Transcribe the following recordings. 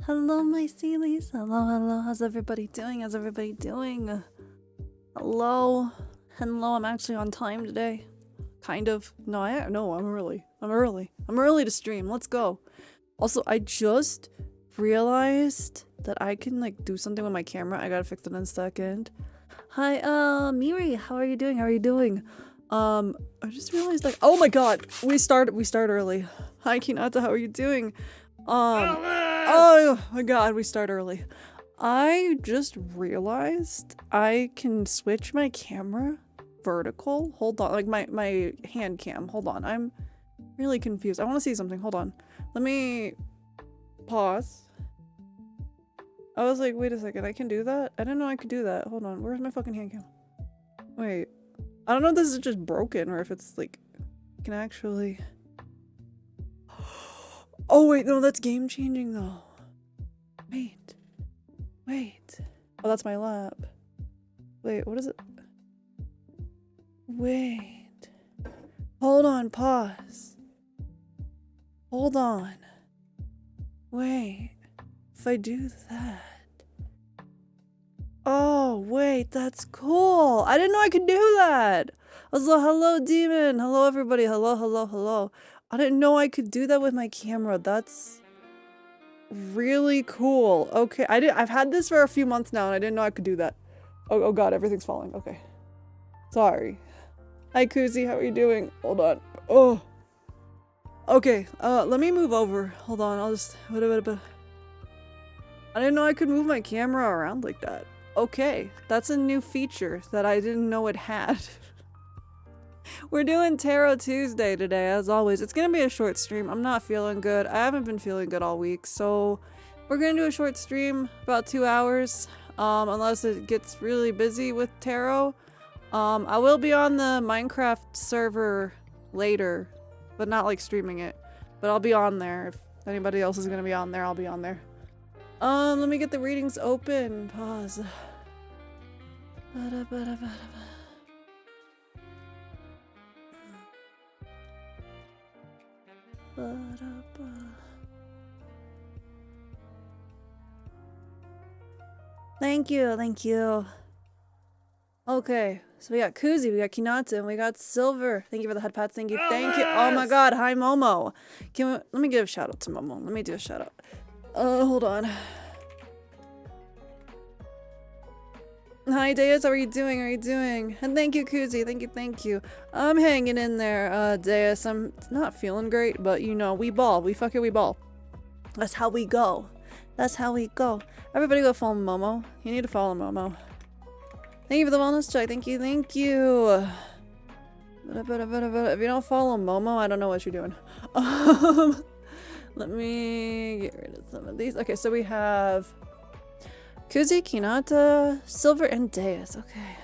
Hello, my Sealies. Hello, hello. How's everybody doing? How's everybody doing? Hello. Hello, I'm actually on time today. Kind of. No, I'm early. I'm early to stream. Let's go. Also, I just realized that I can, like, do something with my camera. I gotta fix it in a second. Hi, Miri. How are you doing? How are you doing? I just realized, like, oh my god! We start early. Hi, Kinata. How are you doing? Oh my god, we start early. I just realized I can switch my camera vertical. Hold on, like my hand cam. Hold on, I'm really confused. I want to see something. Hold on. Let me pause. I was like, wait a second, I can do that? I didn't know I could do that. Hold on, where's my fucking hand cam? Wait. I don't know if this is just broken or if it's like, can actually... Oh wait, no, that's game changing though. Wait. Oh, that's my lap. Wait, what is it? Wait. Hold on, pause. Hold on. Wait. If I do that. Oh, wait, that's cool. I didn't know I could do that. Also, hello, Demon. Hello, everybody. Hello. I didn't know I could do that with my camera. That's really cool. Okay, I've had this for a few months now and I didn't know I could do that. Oh god, everything's falling. Okay. Sorry. Hi, Kuzi. How are you doing? Hold on. Oh. Okay, let me move over. Hold on, I'll just... I didn't know I could move my camera around like that. Okay, that's a new feature that I didn't know it had. We're doing Tarot Tuesday today, as always. It's gonna be a short stream. I'm not feeling good. I haven't been feeling good all week, so we're gonna do a short stream, about 2 hours, unless it gets really busy with tarot. I will be on the Minecraft server later, but not like streaming it. But I'll be on there. If anybody else is gonna be on there, I'll be on there. Let me get the readings open. Pause. Thank you, thank you. Okay, so we got Kuzi, we got Kinata, and we got Silver. Thank you for the head pats. Thank you, thank you. Oh my god, hi Momo. Let me give a shout out to Momo. Let me do a shout out. Hold on. Hi Deus, how are you doing? How are you doing? And thank you, Kuzi. Thank you. I'm hanging in there, Deus. I'm not feeling great, but you know, we ball. We ball. That's how we go. That's how we go. Everybody go follow Momo. You need to follow Momo. Thank you for the wellness check. Thank you, thank you. If you don't follow Momo, I don't know what you're doing. Let me get rid of some of these. Okay, so we have Kuzi, Kinata, Silver, and Deus. Okay.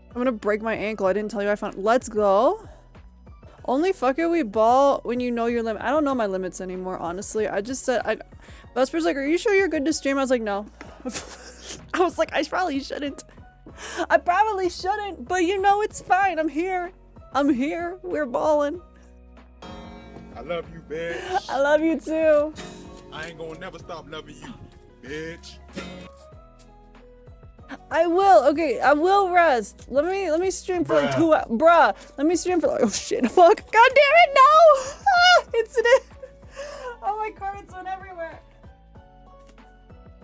I'm gonna break my ankle. I didn't tell you I found. Let's go. Only fuck it, we ball when you know your limit. I don't know my limits anymore, honestly. I just said, Vesper's like, are you sure you're good to stream? I was like, no. I was like, I probably shouldn't. I probably shouldn't, but you know, it's fine. I'm here. I'm here. We're balling. I love you, bitch. I love you too. I ain't gonna never stop loving you, bitch. I will. Okay, I will rest. Let me stream for like 2 hours. Bruh. Let me stream for like, oh shit, fuck. God damn it, no! Ah, incident. Oh my cards went everywhere.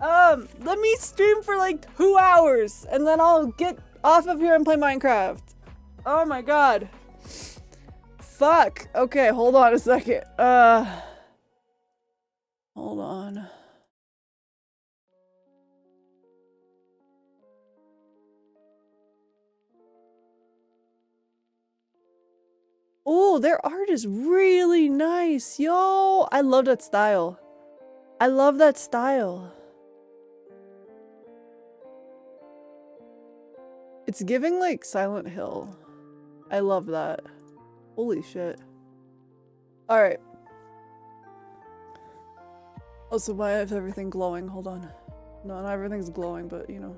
Let me stream for like 2 hours and then I'll get off of here and play Minecraft. Oh my god. Fuck. Okay, hold on a second. Hold on. Oh, their art is really nice. Yo, I love that style. I love that style. It's giving like Silent Hill. I love that. Holy shit. Alright. Also, why is everything glowing? Hold on. No, not everything's glowing, but you know.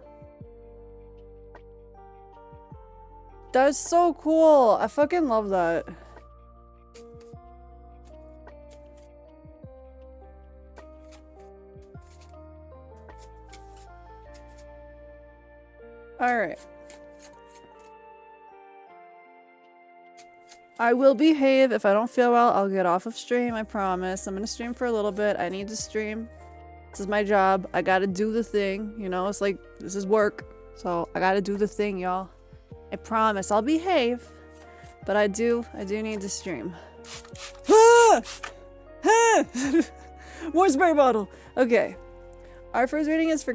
That's so cool. I fucking love that. Alright. I will behave. If I don't feel well, I'll get off of stream, I promise. I'm gonna stream for a little bit. I need to stream. This is my job. I gotta do the thing, you know? It's like, this is work. So, I gotta do the thing, y'all. I promise. I'll behave. But I do need to stream. Ah! Ah! More spray bottle! Okay. Our first rating is for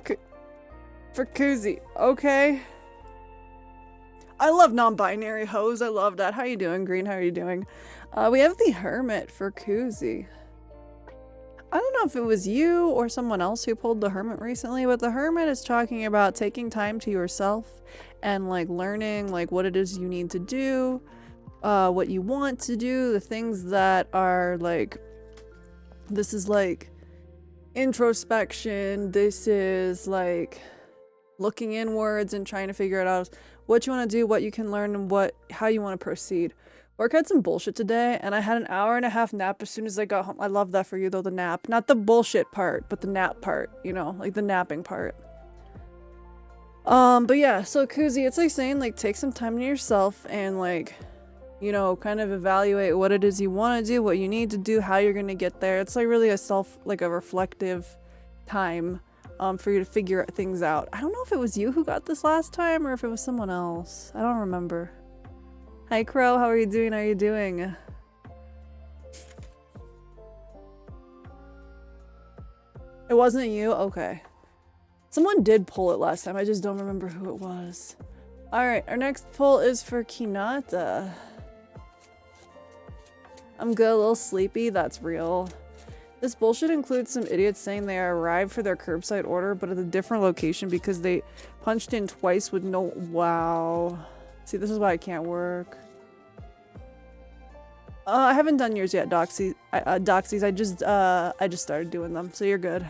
Kuzi. Okay. I love non-binary hoes. I love that. How you doing, Green? How are you doing? We have the Hermit for Kuzi. I don't know if it was you or someone else who pulled the Hermit recently, but the Hermit is talking about taking time to yourself and like learning like what it is you need to do, what you want to do, the things that are like, this is like introspection, this is like looking inwards and trying to figure it out, what you want to do, what you can learn, and how you want to proceed. Work had some bullshit today, and I had an 1.5-hour nap as soon as I got home. I love that for you though, the nap. Not the bullshit part, but the nap part, you know, like the napping part. But yeah, so Kuzi, it's like saying like take some time to yourself and like, you know, kind of evaluate what it is you want to do, what you need to do, how you're gonna get there. It's like really a reflective time for you to figure things out. I don't know if it was you who got this last time or if it was someone else. I don't remember. Hi Crow, how are you doing? How are you doing? It wasn't you? Okay. Someone did pull it last time, I just don't remember who it was. Alright, our next pull is for Kinata. I'm good, a little sleepy, that's real. This bullshit includes some idiots saying they arrived for their curbside order, but at a different location because they punched in twice with no— wow. See, this is why I can't work. I haven't done yours yet, Doxies. I just started doing them, so you're good.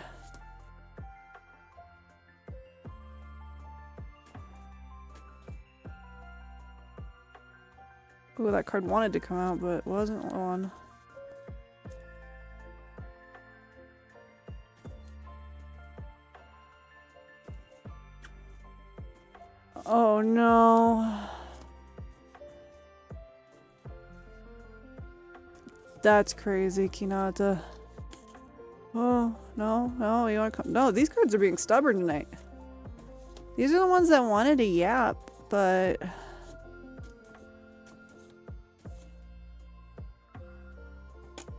Ooh, that card wanted to come out, but wasn't on. Oh no. That's crazy, Kinata. Oh, no, no, you wanna come? No, these cards are being stubborn tonight. These are the ones that wanted to yap, but...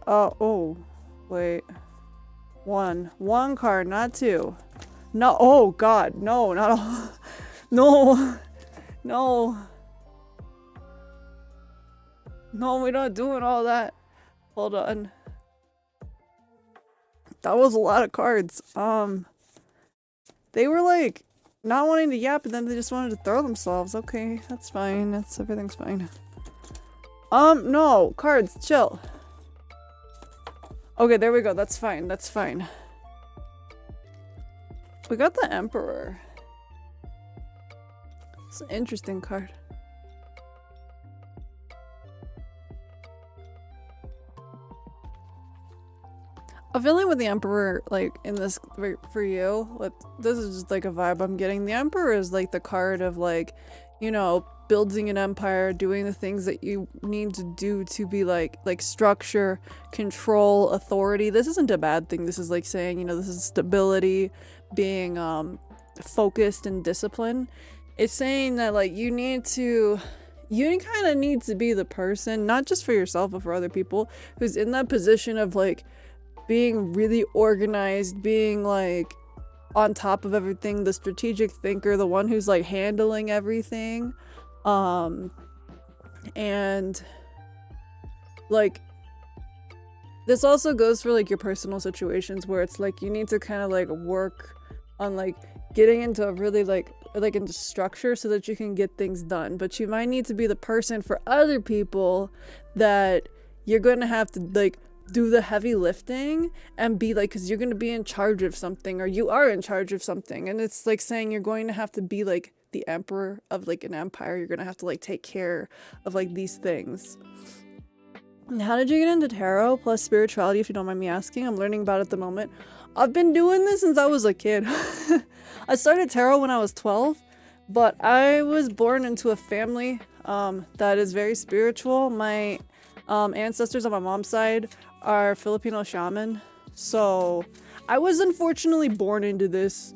oh, wait. One card, not two. No, oh god, no, not all. No, no. No, we're not doing all that. Hold on. That was a lot of cards. They were like not wanting to yap, and then they just wanted to throw themselves. Okay, that's fine. Everything's fine. No, cards, chill. Okay, there we go. That's fine. That's fine. We got the Emperor. It's an interesting card. I'm feeling with the Emperor, like, in this, for you, this is just like a vibe I'm getting. The Emperor is like the card of, like, you know, building an empire, doing the things that you need to do to be like structure, control, authority. This isn't a bad thing. This is like saying, you know, this is stability, being focused and disciplined. It's saying that, like, you kind of need to be the person, not just for yourself, but for other people, who's in that position of, like, being really organized, being, like, on top of everything, the strategic thinker, the one who's, like, handling everything. And, like, this also goes for, like, your personal situations where it's, like, you need to kind of, like, work on, like, getting into a really, like into structure so that you can get things done. But you might need to be the person for other people that you're going to have to, like, do the heavy lifting and be like, because you're going to be in charge of something, or you are in charge of something, and it's like saying you're going to have to be like the emperor of like an empire. You're going to have to like take care of like these things. And how did you get into tarot plus spirituality, if you don't mind me asking? I'm learning about it at the moment. I've been doing this since I was a kid. I started tarot when I was 12, but I was born into a family that is very spiritual. My ancestors on my mom's side are Filipino shaman, so I was unfortunately born into this.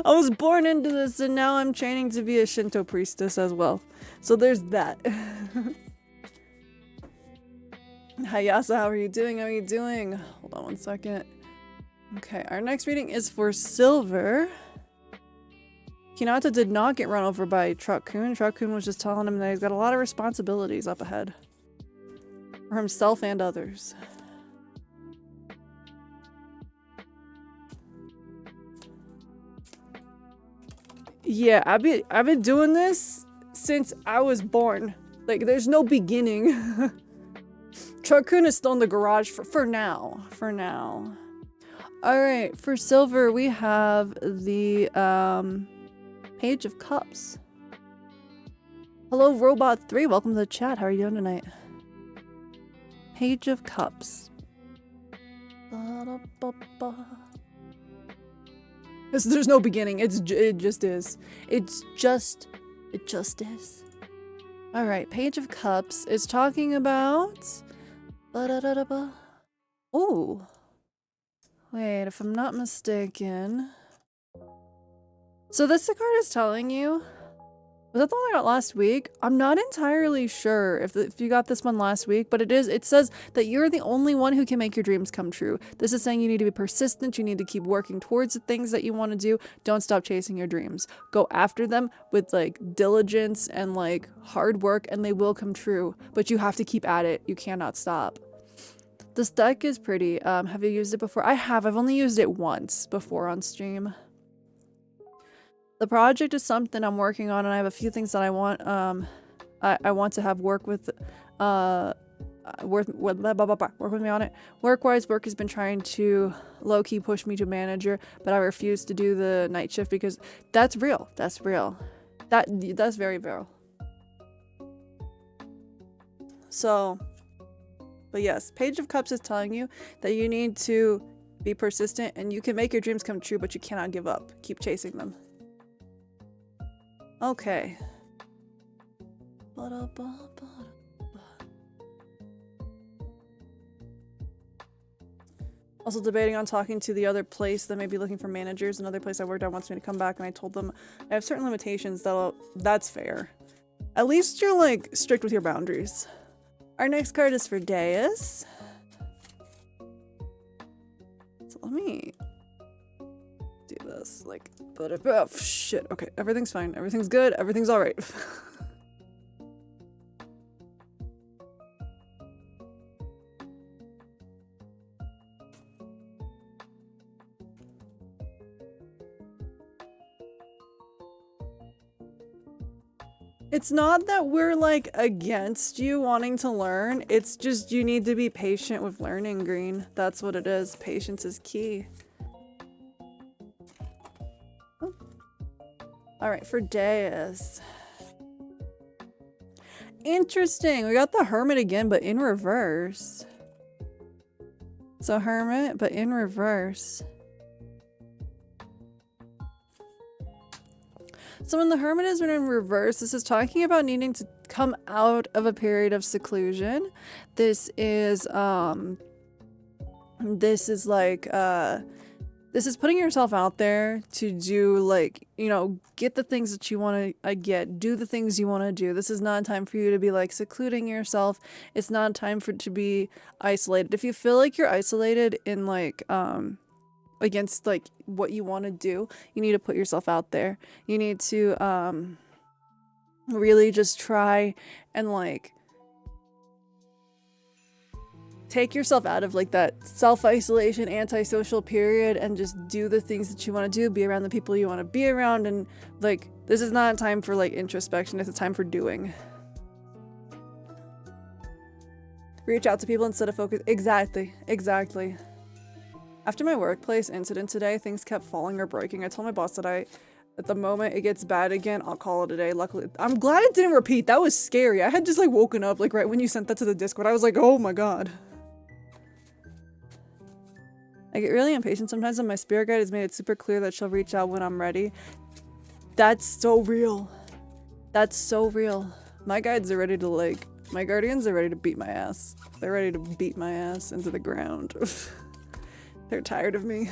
I was born into this, and now I'm training to be a Shinto priestess as well. So there's that. Hayasa, how are you doing? How are you doing? Hold on one second. Okay, our next reading is for Silver. Hinata did not get run over by Truck-kun. Truck-kun was just telling him that he's got a lot of responsibilities up ahead. For himself and others. Yeah, I've been doing this since I was born. Like, there's no beginning. Truck-kun is still in the garage for now. For now. Alright, for Silver we have the Page of Cups. Hello Robot 3, welcome to the chat. How are you doing tonight? Page of Cups. There's no beginning. It just is. It just is. Alright, Page of Cups is talking about... Ooh. Wait, if I'm not mistaken... So this card is telling you... Was that the one I got last week? I'm not entirely sure if you got this one last week, but it says that you're the only one who can make your dreams come true. This is saying you need to be persistent, you need to keep working towards the things that you want to do. Don't stop chasing your dreams. Go after them with like diligence and like hard work, and they will come true. But you have to keep at it. You cannot stop. This deck is pretty. Have you used it before? I have. I've only used it once before on stream. The project is something I'm working on, and I have a few things that I want I want to have work with work with me on it. Work-wise, work has been trying to low-key push me to manager, but I refuse to do the night shift because that's real. That's real. That's very real. So, but yes, Page of Cups is telling you that you need to be persistent and you can make your dreams come true, but you cannot give up. Keep chasing them. Okay. Also debating on talking to the other place that may be looking for managers. Another place I worked at wants me to come back, and I told them I have certain limitations that's fair. At least you're like strict with your boundaries. Our next card is for Deus. So let me do this like, oh, shit. Okay, everything's fine. Everything's good. Everything's all right. It's not that we're like against you wanting to learn. It's just you need to be patient with learning, Green. That's what it is. Patience is key. Oh. All right, for Deus. Interesting. We got the Hermit again, but in reverse. So Hermit, but in reverse. So when the Hermit is in reverse, this is talking about needing to come out of a period of seclusion. This is putting yourself out there to do, like, you know, get the things that you want to get, do the things you want to do. This is not a time for you to be like secluding yourself. It's not a time for it to be isolated. If you feel like you're isolated in like against like what you want to do, you need to put yourself out there. You need to really just try and like take yourself out of like that self-isolation, antisocial period, and just do the things that you want to do, be around the people you want to be around. And like, this is not a time for like introspection, it's a time for doing. Reach out to people instead of focus. Exactly. After my workplace incident today, things kept falling or breaking. I told my boss that at the moment it gets bad again, I'll call it a day. Luckily, I'm glad it didn't repeat. That was scary. I had just like woken up like right when you sent that to the Discord. I was like, oh my god. I get really impatient sometimes, and my spirit guide has made it super clear that she'll reach out when I'm ready. That's so real. That's so real. My guides are ready to like, my guardians are ready to beat my ass. They're ready to beat my ass into the ground. They're tired of me.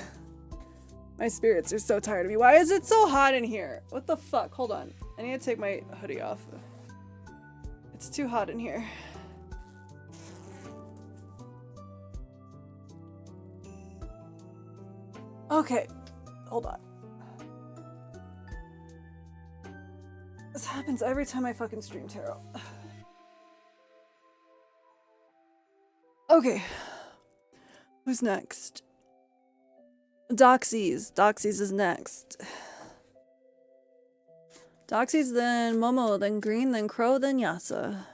My spirits are so tired of me. Why is it so hot in here? What the fuck? Hold on. I need to take my hoodie off. It's too hot in here. Okay. Hold on. This happens every time I fucking stream tarot. Okay. Who's next? Doxies. Doxies is next. Doxies, then Momo, then Green, then Crow, then Yasa.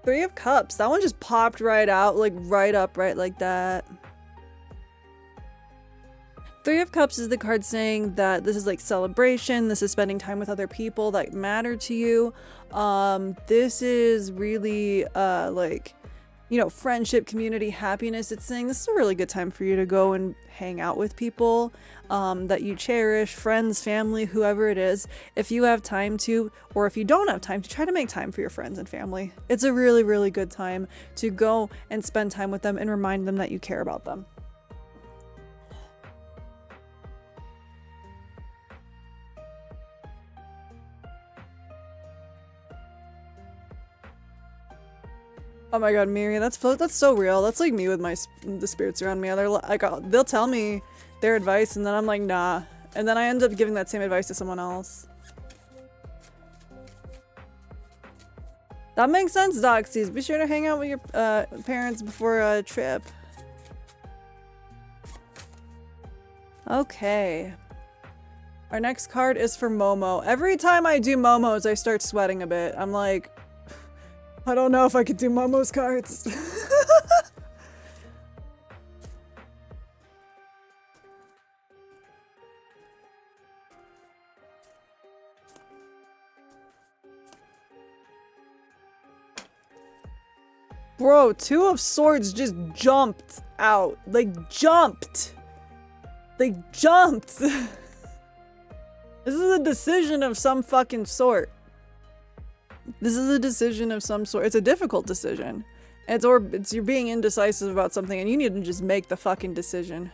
Three of Cups. That one just popped right out, like right up, right like that. Three of Cups is the card saying that this is like celebration. This is spending time with other people that matter to you. This is really like, you know, friendship, community, happiness. It's saying this is a really good time for you to go and hang out with people that you cherish, friends, family, whoever it is. If you have time to, or if you don't have time to, try to make time for your friends and family. It's a really, really good time to go and spend time with them and remind them that you care about them. Oh my god, Miri, that's so real. That's like me with the spirits around me. They're like, they'll tell me their advice, and then I'm like, nah. And then I end up giving that same advice to someone else. That makes sense, Doxies. Be sure to hang out with your parents before a trip. Okay. Our next card is for Momo. Every time I do Momo's, I start sweating a bit. I'm like, I don't know if I could do Momo's cards. Bro, Two of Swords just jumped out. Like, jumped. They jumped. This is a decision of some fucking sort. This is a decision of some sort. It's a difficult decision. It's you're being indecisive about something and you need to just make the fucking decision.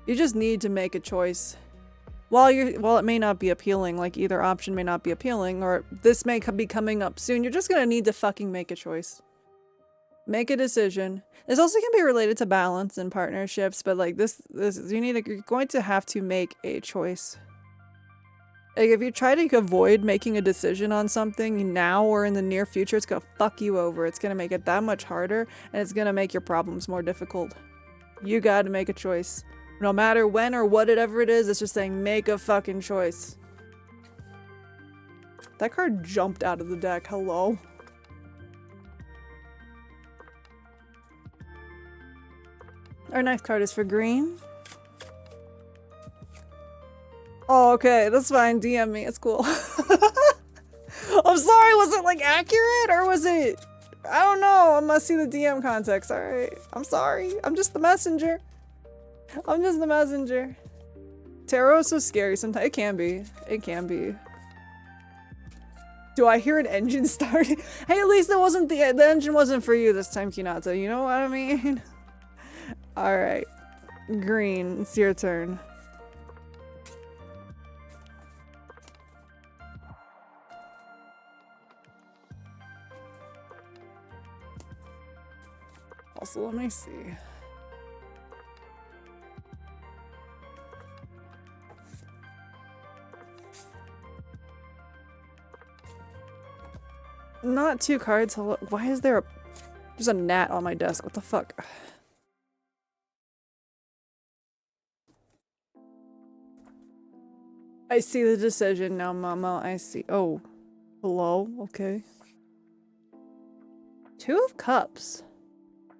You just need to make a choice. While it may not be appealing, like either option may not be appealing, or this may be coming up soon, you're just gonna need to fucking make a choice. Make a decision. This also can be related to balance and partnerships, but like you're going to have to make a choice. Like if you try to avoid making a decision on something now or in the near future, it's gonna fuck you over. It's gonna make it that much harder, and it's gonna make your problems more difficult. You gotta make a choice. No matter when or whatever it is, it's just saying make a fucking choice. That card jumped out of the deck. Hello? Our next card is for green. Oh, okay. That's fine. DM me. It's cool. I'm sorry. Was it like accurate or was it... I don't know. I must see the DM context. Alright. I'm sorry. I'm just the messenger. I'm just the messenger. Tarot is so scary sometimes. It can be. It can be. Do I hear an engine starting? Hey, at least it wasn't the engine wasn't for you this time, Kinata. You know what I mean? Alright. Green, it's your turn. Also, let me see. Not two cards. Why is there there's a gnat on my desk? What the fuck? I see the decision now, Mama. I see. Oh. Hello? Okay. Two of Cups.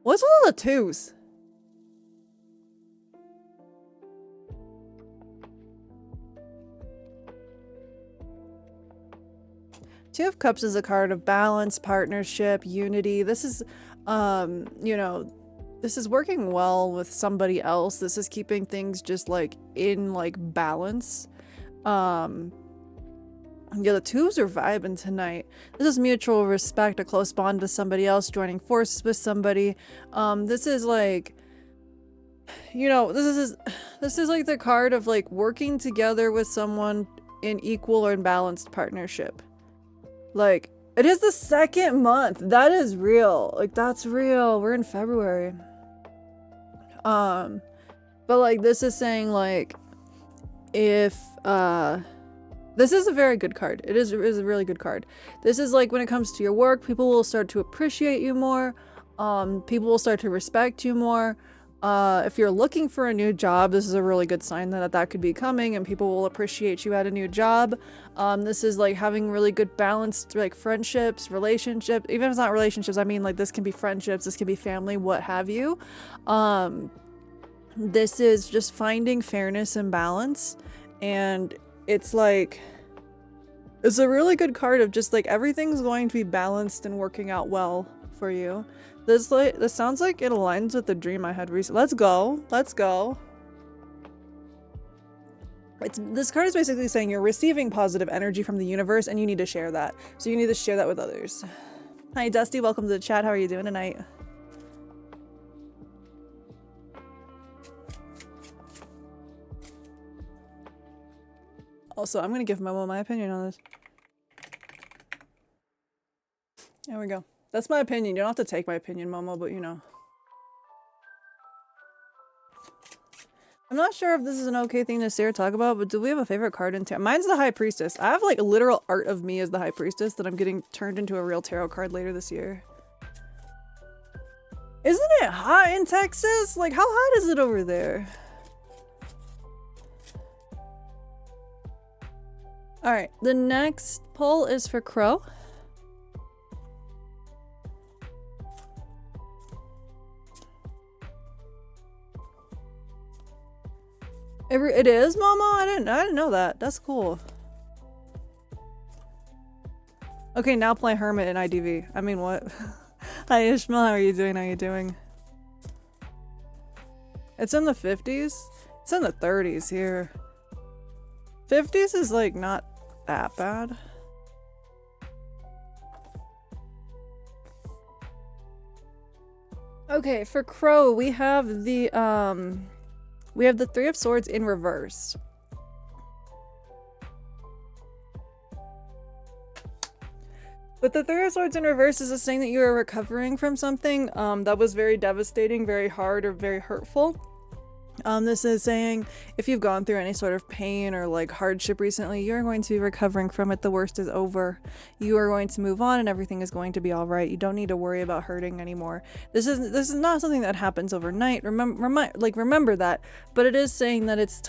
What's with all the twos? Two of Cups is a card of balance, partnership, unity. This is, you know, this is working well with somebody else. This is keeping things just like in like balance. Yeah, the twos are vibing tonight. This is mutual respect, a close bond with somebody else, joining forces with somebody. This is like, you know, this is like the card of like working together with someone in equal or balanced partnership. Like, it is the second month. That is real. Like, that's real. We're in February. But like, this is saying like, if, this is a very good card. It is a really good card. This is like when it comes to your work, people will start to appreciate you more. People will start to respect you more. If you're looking for a new job, this is a really good sign that could be coming and people will appreciate you at a new job. This is like having really good balanced like friendships, relationships. Even if it's not relationships, I mean like this can be friendships, this can be family, what have you. This is just finding fairness and balance, and it's like, it's a really good card of just like everything's going to be balanced and working out well for you. This sounds like it aligns with the dream I had recently. Let's go. Let's go. This card is basically saying you're receiving positive energy from the universe and you need to share that. So you need to share that with others. Hi Dusty, welcome to the chat. How are you doing tonight? Also, I'm gonna give Momo my opinion on this. There we go. That's my opinion. You don't have to take my opinion, Momo, but you know. I'm not sure if this is an okay thing to say or talk about, but do we have a favorite card in tarot? Mine's the High Priestess. I have like a literal art of me as the High Priestess that I'm getting turned into a real tarot card later this year. Isn't it hot in Texas? Like, how hot is it over there? Alright, the next pull is for Crow. It is, Mama? I didn't know that. That's cool. Okay, now play Hermit in IDV. I mean, what? Hi Ishmael, how are you doing? How are you doing? It's in the 50s? It's in the 30s here. 50s is like not that bad. Okay, for Crow, we have the Three of Swords in reverse. But the Three of Swords in reverse is a saying that you are recovering from something that was very devastating, very hard, or very hurtful. This is saying if you've gone through any sort of pain or like hardship recently, you're going to be recovering from it. The worst is over. You are going to move on and everything is going to be all right. You don't need to worry about hurting anymore. This is not something that happens overnight. Remember that. But it is saying that it's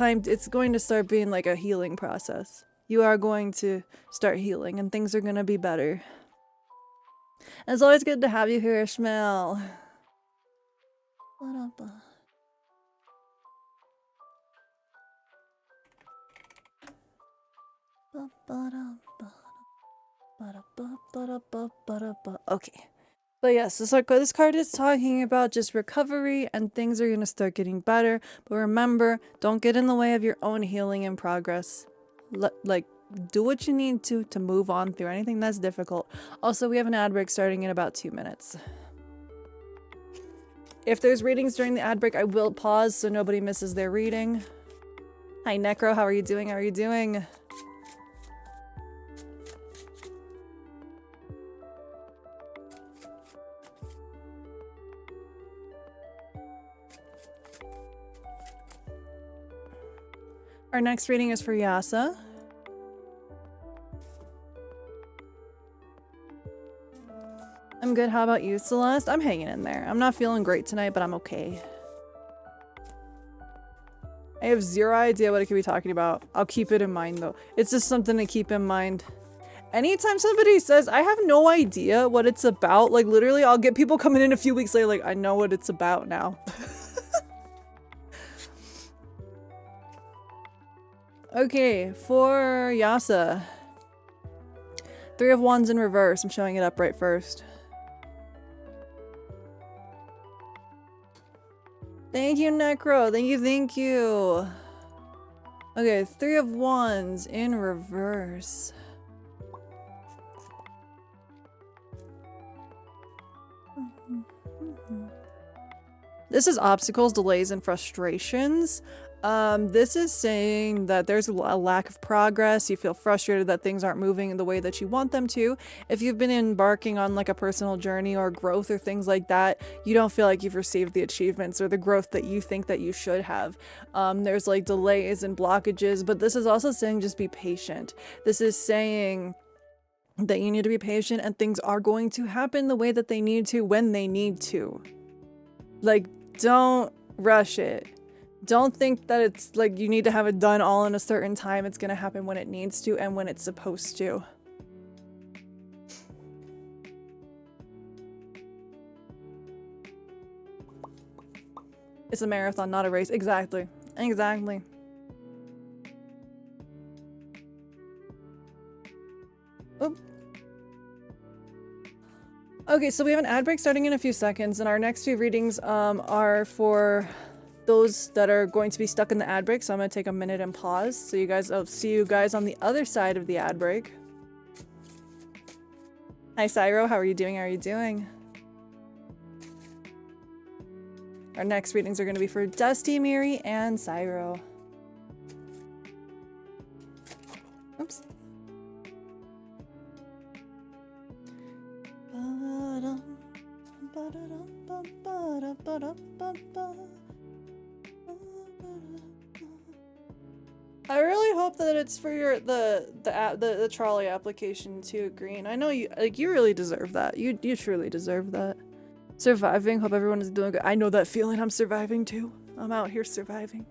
going to start being like a healing process. You are going to start healing and things are going to be better. And it's always good to have you here, Ishmael. What up? Okay. But yes, this card is talking about just recovery and things are going to start getting better. But remember, don't get in the way of your own healing and progress. Do what you need to move on through anything that's difficult. Also, we have an ad break starting in about 2 minutes. If there's readings during the ad break, I will pause so nobody misses their reading. Hi, Necro. How are you doing? How are you doing? Our next reading is for Yasa. I'm good. How about you, Celeste? I'm hanging in there. I'm not feeling great tonight, but I'm okay. I have zero idea what I could be talking about. I'll keep it in mind, though. It's just something to keep in mind. Anytime somebody says, I have no idea what it's about, like, literally, I'll get people coming in a few weeks later, like, I know what it's about now. Okay, for Yasa. Three of Wands in reverse. I'm showing it up right first. Thank you, Necro. Thank you. Okay, Three of Wands in reverse. This is obstacles, delays, and frustrations. This is saying that there's a lack of progress. You feel frustrated that things aren't moving in the way that you want them to. If you've been embarking on like a personal journey or growth or things like that, you don't feel like you've received the achievements or the growth that you think that you should have. There's like delays and blockages, but this is also saying just be patient. This is saying that you need to be patient and things are going to happen the way that they need to when they need to. Like, don't rush it. Don't think that it's like you need to have it done all in a certain time. It's gonna happen when it needs to and when it's supposed to. It's a marathon, not a race. Exactly. Exactly. Oop. Okay, so we have an ad break starting in a few seconds, and our next few readings are for those that are going to be stuck in the ad break, so I'm going to take a minute and pause. So I'll see you guys on the other side of the ad break. Hi, Cyro. How are you doing? How are you doing? Our next readings are going to be for Dusty, Miri, and Cyro. Oops. I really hope that it's for the trolley application too, Green. I know you really deserve that. You truly deserve that. Surviving. Hope everyone is doing good. I know that feeling. I'm surviving too. I'm out here surviving.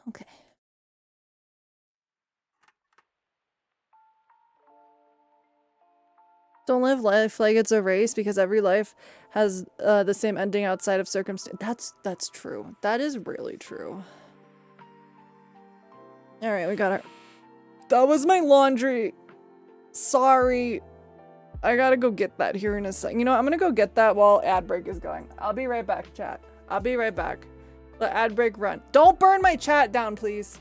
Okay. Don't live life like it's a race because every life has the same ending outside of circumstance. That's true. That is really true. All right, we got our That was my laundry. Sorry. I gotta go get that here in a sec. You know, I'm gonna go get that while ad break is going. I'll be right back, chat. I'll be right back. Let ad break run. Don't burn my chat down, please.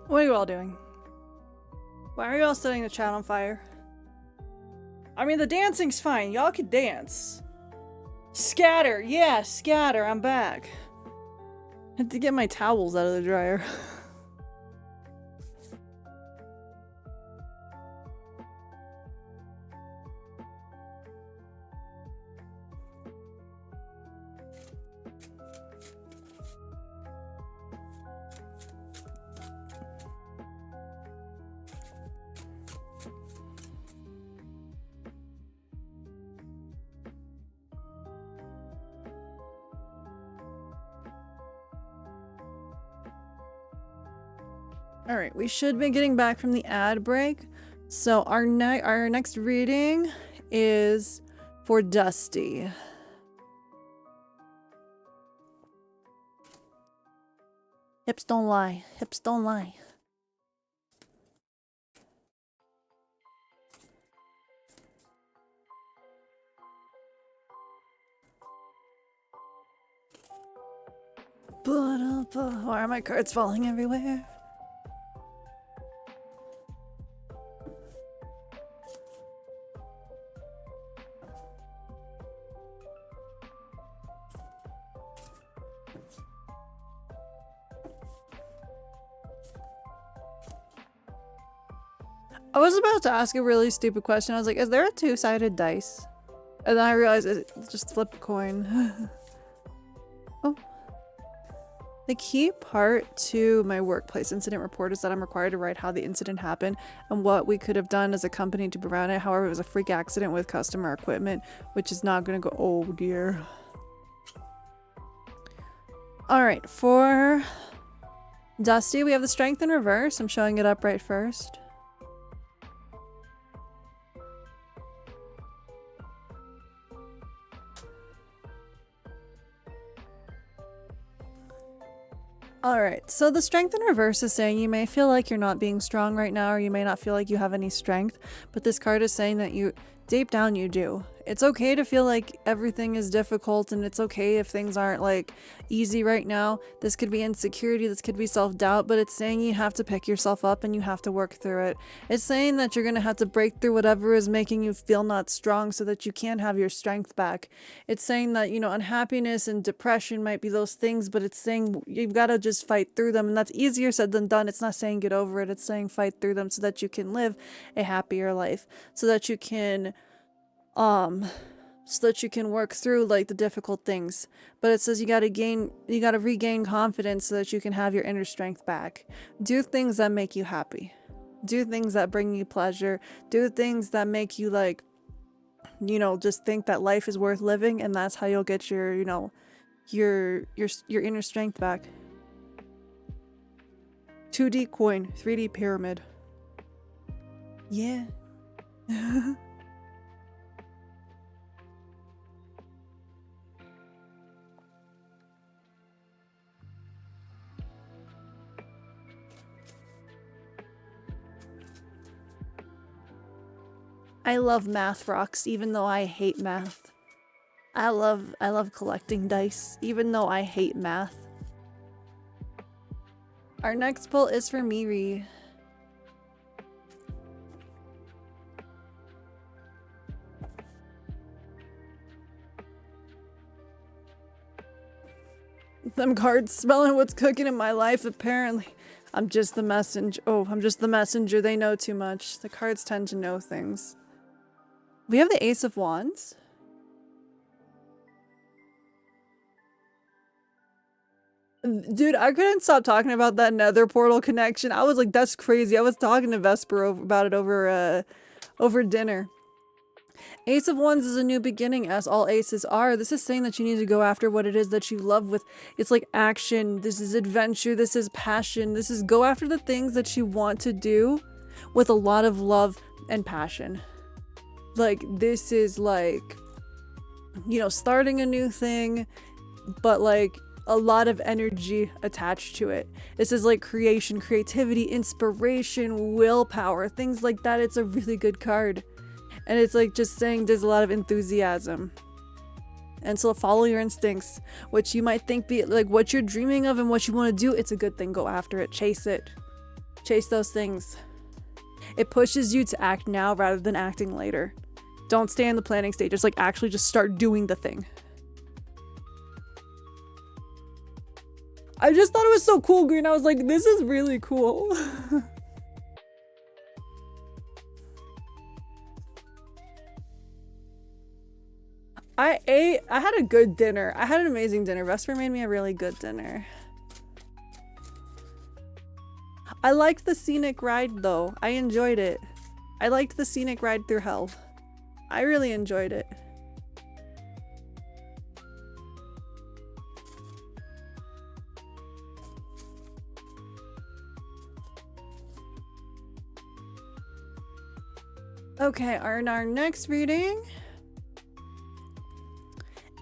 What are you all doing? Why are you all setting the chat on fire? I mean, the dancing's fine. Y'all could dance. Scatter. Yeah, scatter. I'm back. I had to get my towels out of the dryer. Alright, we should be getting back from the ad break. So our next reading is for Dusty. Hips don't lie. Hips don't lie. Why are my cards falling everywhere? I was about to ask a really stupid question. I was like, is there a two-sided dice? And then I realized it just flipped a coin. Oh. The key part to my workplace incident report is that I'm required to write how the incident happened and what we could have done as a company to prevent it. However, it was a freak accident with customer equipment, which is not going to go— oh dear. Alright, for Dusty, we have the strength in reverse. I'm showing it up right first. Alright, so the strength in reverse is saying you may feel like you're not being strong right now, or you may not feel like you have any strength, but this card is saying that you, deep down, you do. It's okay to feel like everything is difficult, and it's okay if things aren't like easy right now. This could be insecurity, this could be self-doubt, but it's saying you have to pick yourself up and you have to work through it. It's saying that you're gonna have to break through whatever is making you feel not strong so that you can have your strength back. It's saying that, you know, unhappiness and depression might be those things, but it's saying you've got to just fight through them, and that's easier said than done. It's not saying get over it, it's saying fight through them so that you can live a happier life, so that you can so that you can work through like the difficult things. But it says you gotta regain confidence so that you can have your inner strength back. Do things that make you happy. Do things that bring you pleasure. Do things that make you like, you know, just think that life is worth living, and that's how you'll get your, you know, your inner strength back. 2D coin, 3D pyramid. Yeah. I love math rocks, even though I hate math. I love collecting dice, even though I hate math. Our next pull is for Miri. Them cards smelling what's cooking in my life, apparently. I'm just the messenger. Oh, I'm just the messenger. They know too much. The cards tend to know things. We have the Ace of Wands. Dude, I couldn't stop talking about that nether portal connection. I was like, that's crazy. I was talking to Vesper about it over dinner. Ace of Wands is a new beginning, as all aces are. This is saying that you need to go after what it is that you love with. It's like action. This is adventure. This is passion. This is go after the things that you want to do with a lot of love and passion. Like, this is like, you know, starting a new thing, but like a lot of energy attached to it. This is like creation, creativity, inspiration, willpower, things like that. It's a really good card. And it's like just saying there's a lot of enthusiasm. And so follow your instincts. What you might think be like what you're dreaming of and what you want to do, it's a good thing. Go after it. Chase it. Chase those things. It pushes you to act now rather than acting later. Don't stay in the planning stage. Just like actually just start doing the thing. I just thought it was so cool, Green. I was like, this is really cool. I had a good dinner. I had an amazing dinner. Vesper made me a really good dinner. I liked the scenic ride though. I enjoyed it. I liked the scenic ride through hell. I really enjoyed it. Okay, our next reading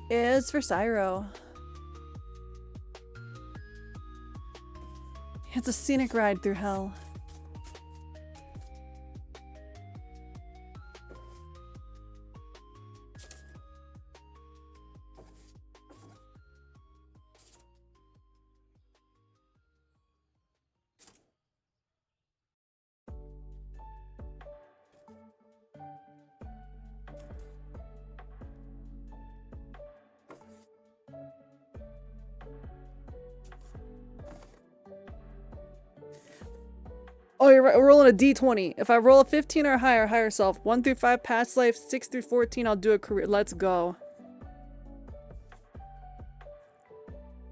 is for Cyro. It's a scenic ride through hell. Oh, you're right. We're rolling a d20. If I roll a 15 or higher, higher self. 1 through 5, past life. 6 through 14, I'll do a career. Let's go.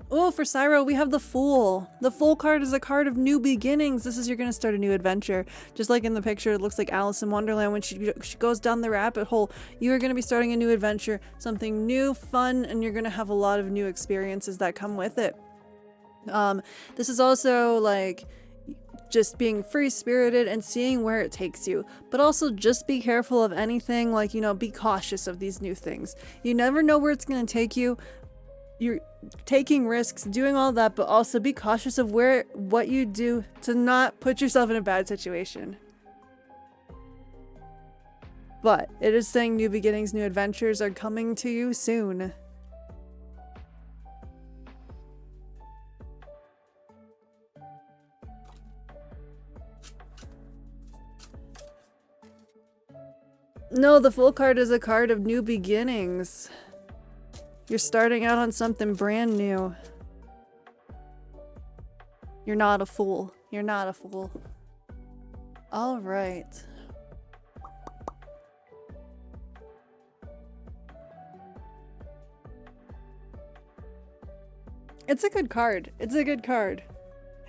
Oh, for Cyro, we have the Fool. The Fool card is a card of new beginnings. This is you're going to start a new adventure. Just like in the picture, it looks like Alice in Wonderland when she goes down the rabbit hole. You are going to be starting a new adventure. Something new, fun, and you're going to have a lot of new experiences that come with it. This is also like just being free-spirited and seeing where it takes you, but also just be careful of anything, like, you know, be cautious of these new things. You never know where it's going to take you. You're taking risks, doing all that, but also be cautious of what you do to not put yourself in a bad situation. But it is saying new beginnings, new adventures are coming to you soon. No, the Fool card is a card of new beginnings. You're starting out on something brand new. You're not a fool. You're not a fool. All right. It's a good card. It's a good card.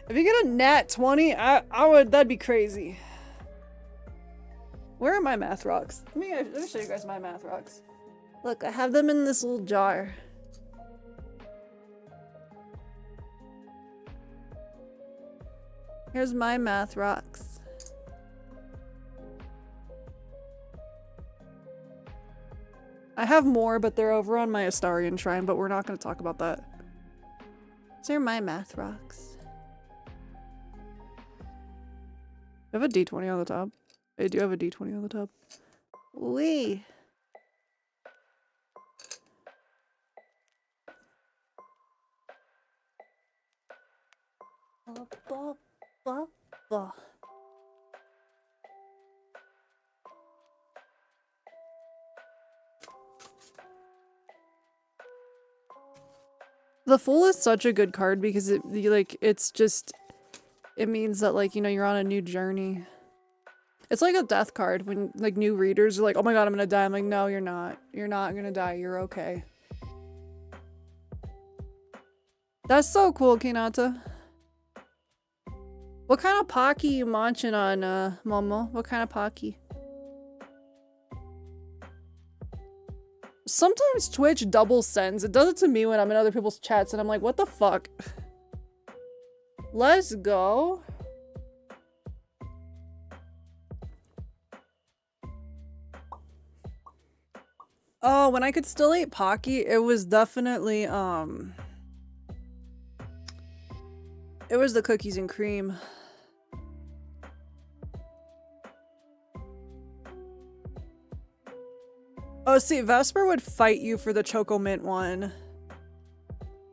If you get a nat 20, I would, that'd be crazy. Where are my math rocks? Let me show you guys my math rocks. Look, I have them in this little jar. Here's my math rocks. I have more, but they're over on my Astarian shrine, but we're not going to talk about that. These are my math rocks. I have a D20 on the top. I do have a D20 on the top. Wee. The Fool is such a good card because it means that, like, you know, you're on a new journey. It's like a death card when, like, new readers are like, oh my god, I'm gonna die. I'm like, no, you're not. You're not gonna die. You're okay. That's so cool, Kinata. What kind of Pocky you munching on, Momo? What kind of Pocky? Sometimes Twitch double sends. It does it to me when I'm in other people's chats and I'm like, what the fuck? Let's go. Oh, when I could still eat Pocky, it was definitely, it was the cookies and cream. Oh, see, Vesper would fight you for the Choco Mint one.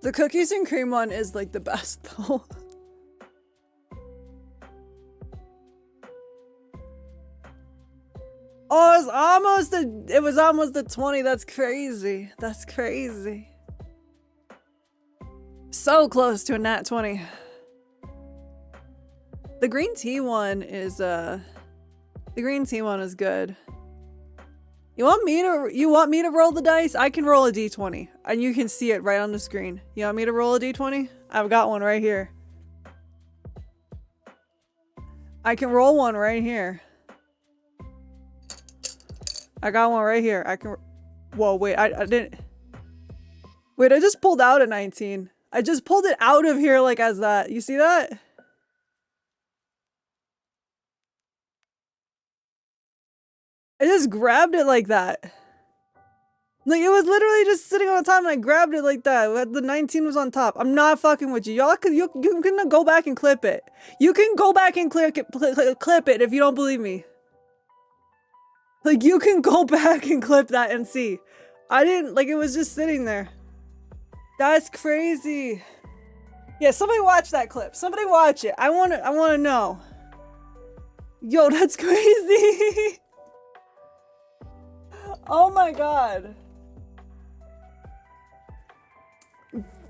The cookies and cream one is, like, the best, though. Oh, it was almost the 20. That's crazy. That's crazy. So close to a nat 20. The green tea one is, the green tea one is good. You want me to roll the dice? I can roll a d20 and you can see it right on the screen. You want me to roll a d20? I've got one right here. I can roll one right here. I got one right here. I can. Whoa, wait, I didn't. Wait, I just pulled out a 19. I just pulled it out of here like as that. You see that? I just grabbed it like that. Like, it was literally just sitting on the top and I grabbed it like that. The 19 was on top. I'm not fucking with you. Y'all can, you can go back and clip it. You can go back and clip it if you don't believe me. Like, you can go back and clip that and see. I didn't, like, it was just sitting there. That's crazy. Yeah, somebody watch that clip. Somebody watch it. I wanna know. Yo, that's crazy. Oh my god.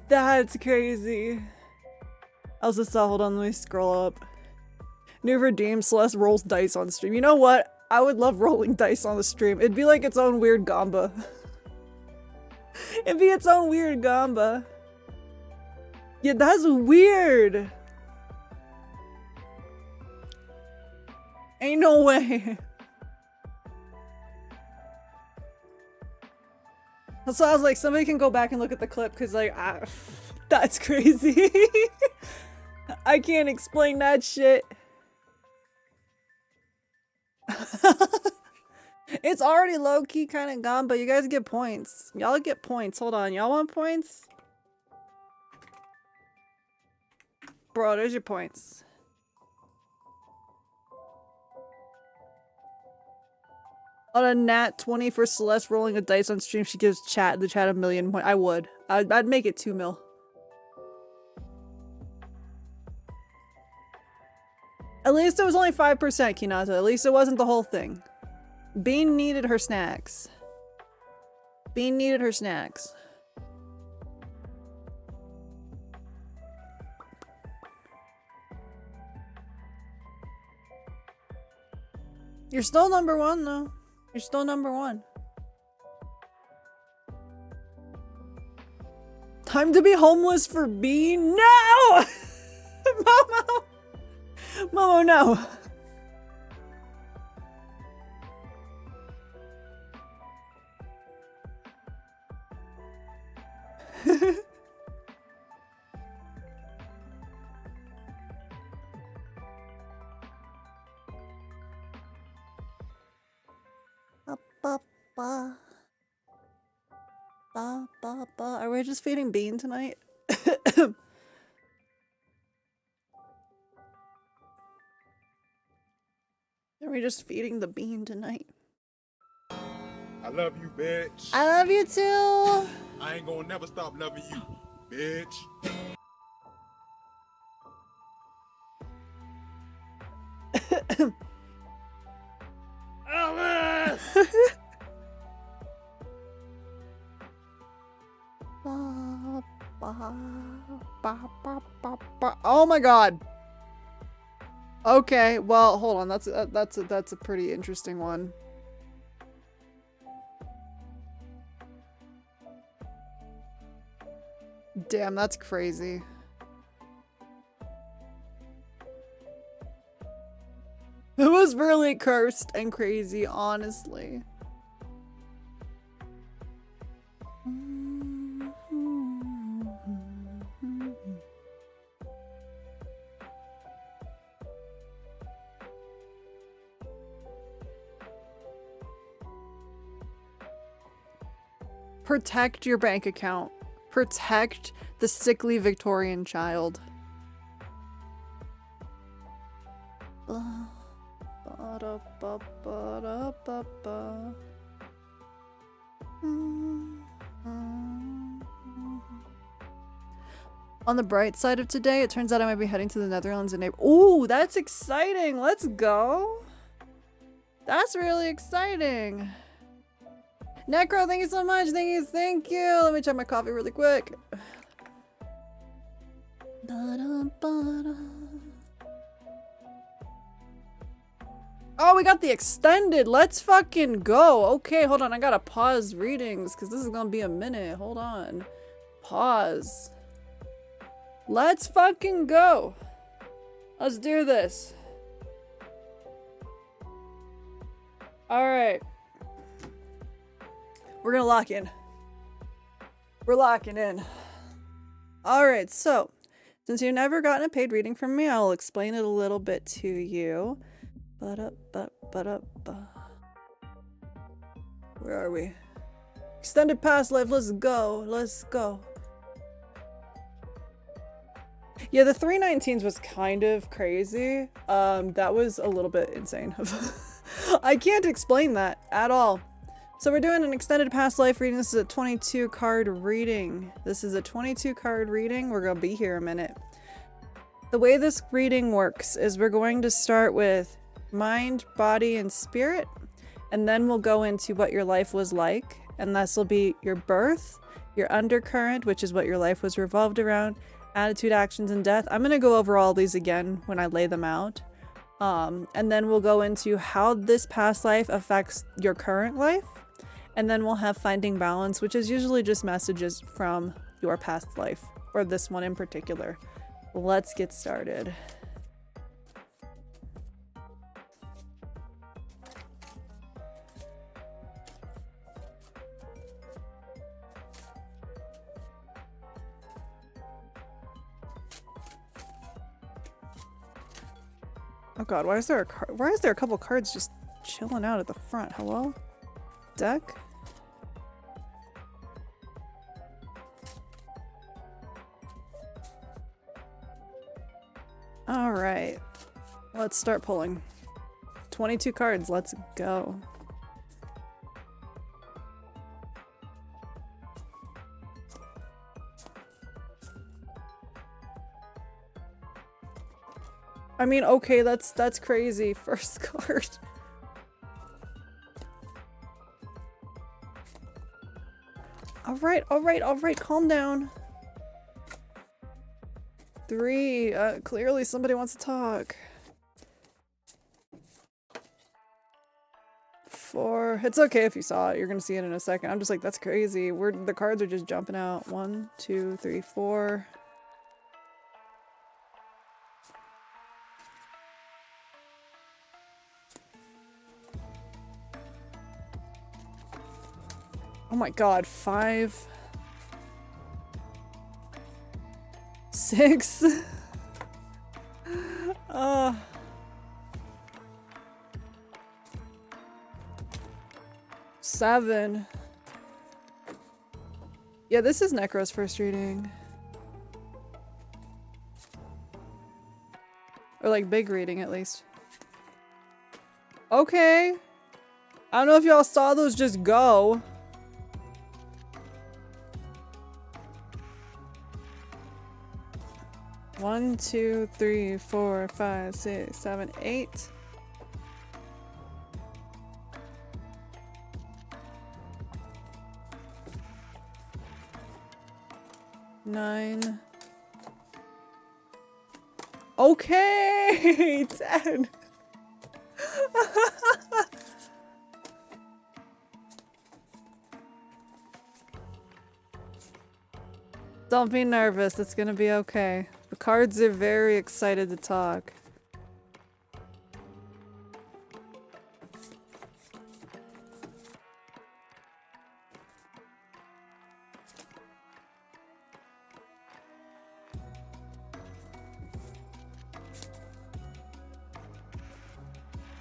That's crazy. I also saw, hold on, let me scroll up. New redeem, Celeste rolls dice on stream. You know what? I would love rolling dice on the stream. It'd be like its own weird gamba. It'd be its own weird gamba. Yeah, that's weird. Ain't no way. So I was like, somebody can go back and look at the clip because, like, that's crazy. I can't explain that shit. It's already low-key kind of gone, but you guys get points. Y'all get points. Hold on. Y'all want points? Bro, there's your points. On a nat 20 for Celeste rolling a dice on stream, she gives the chat a million points. I would. I'd make it 2 mil. At least it was only 5%, Kinata. At least it wasn't the whole thing. Bean needed her snacks. Bean needed her snacks. You're still number 1, though. You're still number 1. Time to be homeless for Bean? No! Momo! Momo, no. Are we just feeding Bean tonight? Are we just feeding the Bean tonight? I love you, bitch. I love you too! I ain't gonna never stop loving you, bitch. Alice! Oh my god. Okay, well, hold on. That's a pretty interesting one. Damn, that's crazy. It was really cursed and crazy, honestly. Protect your bank account. Protect the sickly Victorian child. On the bright side of today, it turns out I might be heading to the Netherlands in April. Ooh, that's exciting! Let's go! That's really exciting! Necro, thank you so much! Thank you! Let me check my coffee really quick. Oh, we got the extended! Let's fucking go! Okay, hold on, I gotta pause readings, because this is gonna be a minute. Hold on. Pause. Let's fucking go! Let's do this. Alright. We're gonna lock in. We're locking in. Alright, so, since you've never gotten a paid reading from me, I'll explain it a little bit to you. Where are we? Extended past life, let's go. Let's go. Yeah, the 319s was kind of crazy. That was a little bit insane. I can't explain that at all. So we're doing an extended past life reading. This is a 22 card reading. This is a 22 card reading. We're gonna be here a minute. The way this reading works is we're going to start with mind, body, and spirit, and then we'll go into what your life was like, and this will be your birth, your undercurrent, which is what your life was revolved around, attitude, actions, and death. I'm gonna go over all these again when I lay them out. And then we'll go into how this past life affects your current life. And then we'll have finding balance, which is usually just messages from your past life, or this one in particular. Let's get started. Oh god, why is there a couple cards just chilling out at the front? Hello? Deck? Alright. Let's start pulling. 22 cards, let's go. I mean, okay, that's crazy. First card. Alright, calm down. 3, clearly somebody wants to talk. 4. It's okay if you saw it. You're gonna see it in a second. I'm just like, that's crazy. The cards are just jumping out. 1, 2, 3, 4. Oh my god, 5. 6. 7. Yeah, this is Necro's first reading. Or like big reading at least. Okay. I don't know if y'all saw those just go. One, 2, 3, 4, 5, 6, 7, 8. 9. Okay, 10. Don't be nervous, it's gonna be okay. The cards are very excited to talk.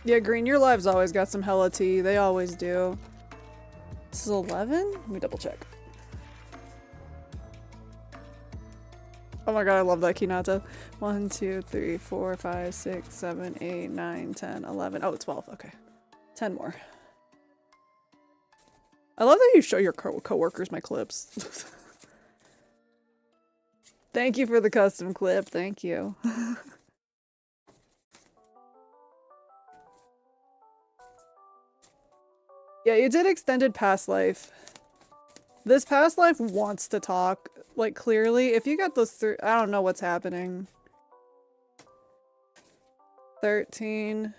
Yeah, Green, your live's always got some hella tea. They always do. This is 11? Let me double check. Oh my god, I love that Kinato. 1, 2, 3, 4, 5, 6, 7, 8, 9, 10, 11. Oh, 12. Okay. 10 more. I love that you show your co-workers my clips. Thank you for the custom clip. Thank you. Yeah, you did extended past life. This past life wants to talk, like, clearly. If you got those three, I don't know what's happening. 13.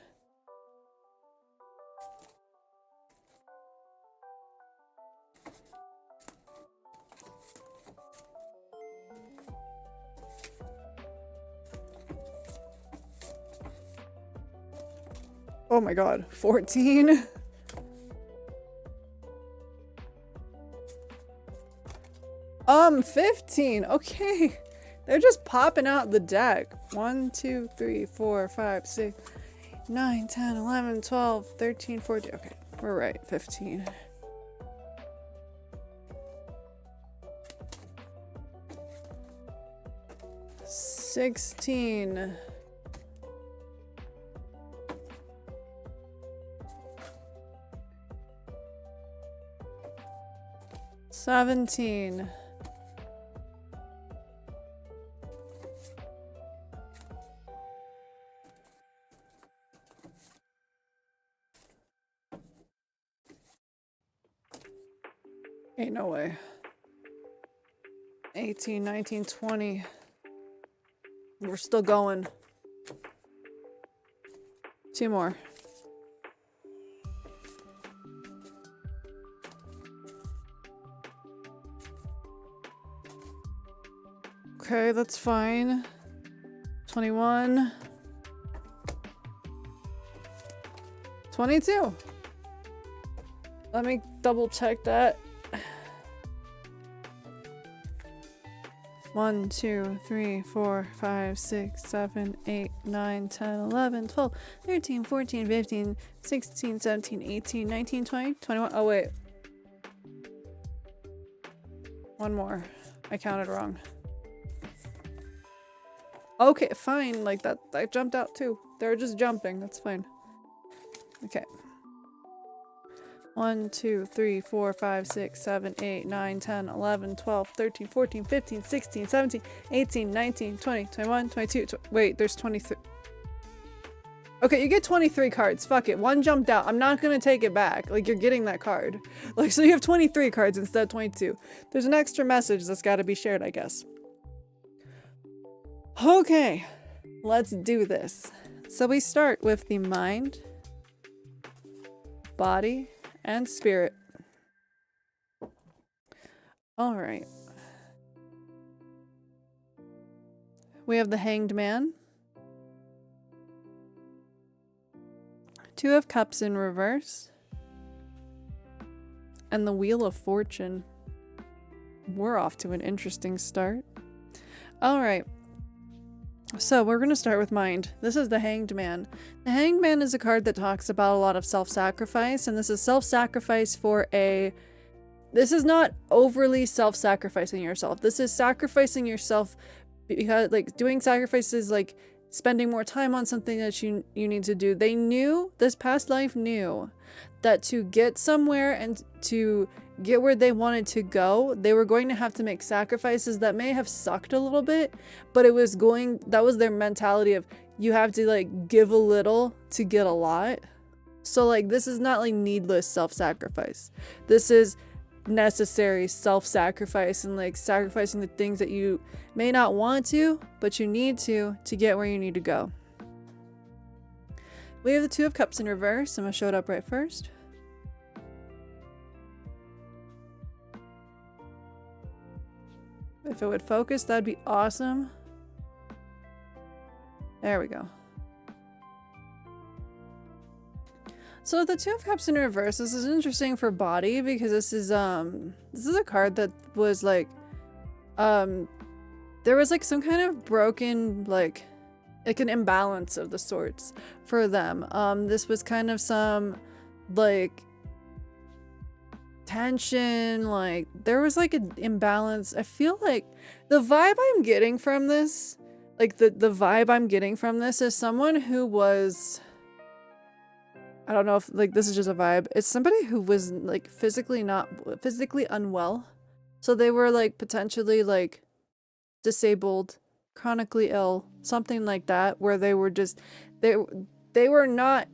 Oh my god, 14. 15. Okay. They're just popping out the deck. 1, 2, 3, 4, 5, 6, 9, 10, 11, 12, 13, 14. Okay, we're right. 15. $16. 17. 8, no way. 18, 19, 20. We're still going. 2 more. Okay, that's fine. 21. 22. Let me double check that. 1, 2, 3, 4, 5, 6, 7, 8, 9, 10, 11, 12, 13, 14, 15, 16, 17, 18, 19, 20, 21. Oh, wait. One more. I counted wrong. Okay, fine. Like, that jumped out too. They're just jumping. That's fine. Okay. 1, 2, 3, 4, 5, 6, 7, 8, 9, 10, 11, 12, 13, 14, 15, 16, 17, 18, 19, 20, 21, 22. Wait, there's 23. Okay, you get 23 cards. Fuck it. One jumped out. I'm not gonna take it back. Like, you're getting that card. Like, so you have 23 cards instead of 22. There's an extra message that's gotta be shared, I guess. Okay, let's do this. So we start with the mind, body, and spirit. Alright. We have the Hanged Man. Two of Cups in reverse. And the Wheel of Fortune. We're off to an interesting start. Alright. So we're going to start with mind. This is the Hanged Man. The Hanged Man is a card that talks about a lot of self-sacrifice, and this is self-sacrifice for a... This is not overly self-sacrificing yourself. This is sacrificing yourself because, like, doing sacrifices, like, spending more time on something that you need to do. They knew, this past life knew, that to get somewhere and to get where they wanted to go, they were going to have to make sacrifices that may have sucked a little bit, but it was going, that was their mentality of, you have to, like, give a little to get a lot. So, like, this is not, like, needless self-sacrifice. This is necessary self-sacrifice and, like, sacrificing the things that you may not want to, but you need to get where you need to go. We have the Two of Cups in reverse. I'm gonna show it up right first. If it would focus, that'd be awesome. There we go. So the Two of Cups in reverse, this is interesting for body because this is a card that was like, there was like some kind of broken, like an imbalance of the sorts for them. This was kind of some like tension, like there was like an imbalance. I feel like the vibe I'm getting from this, like the vibe I'm getting from this is someone who was, I don't know if like this is just a vibe. It's somebody who was like physically unwell. So they were like potentially like disabled, chronically ill, something like that, where they were just, they were not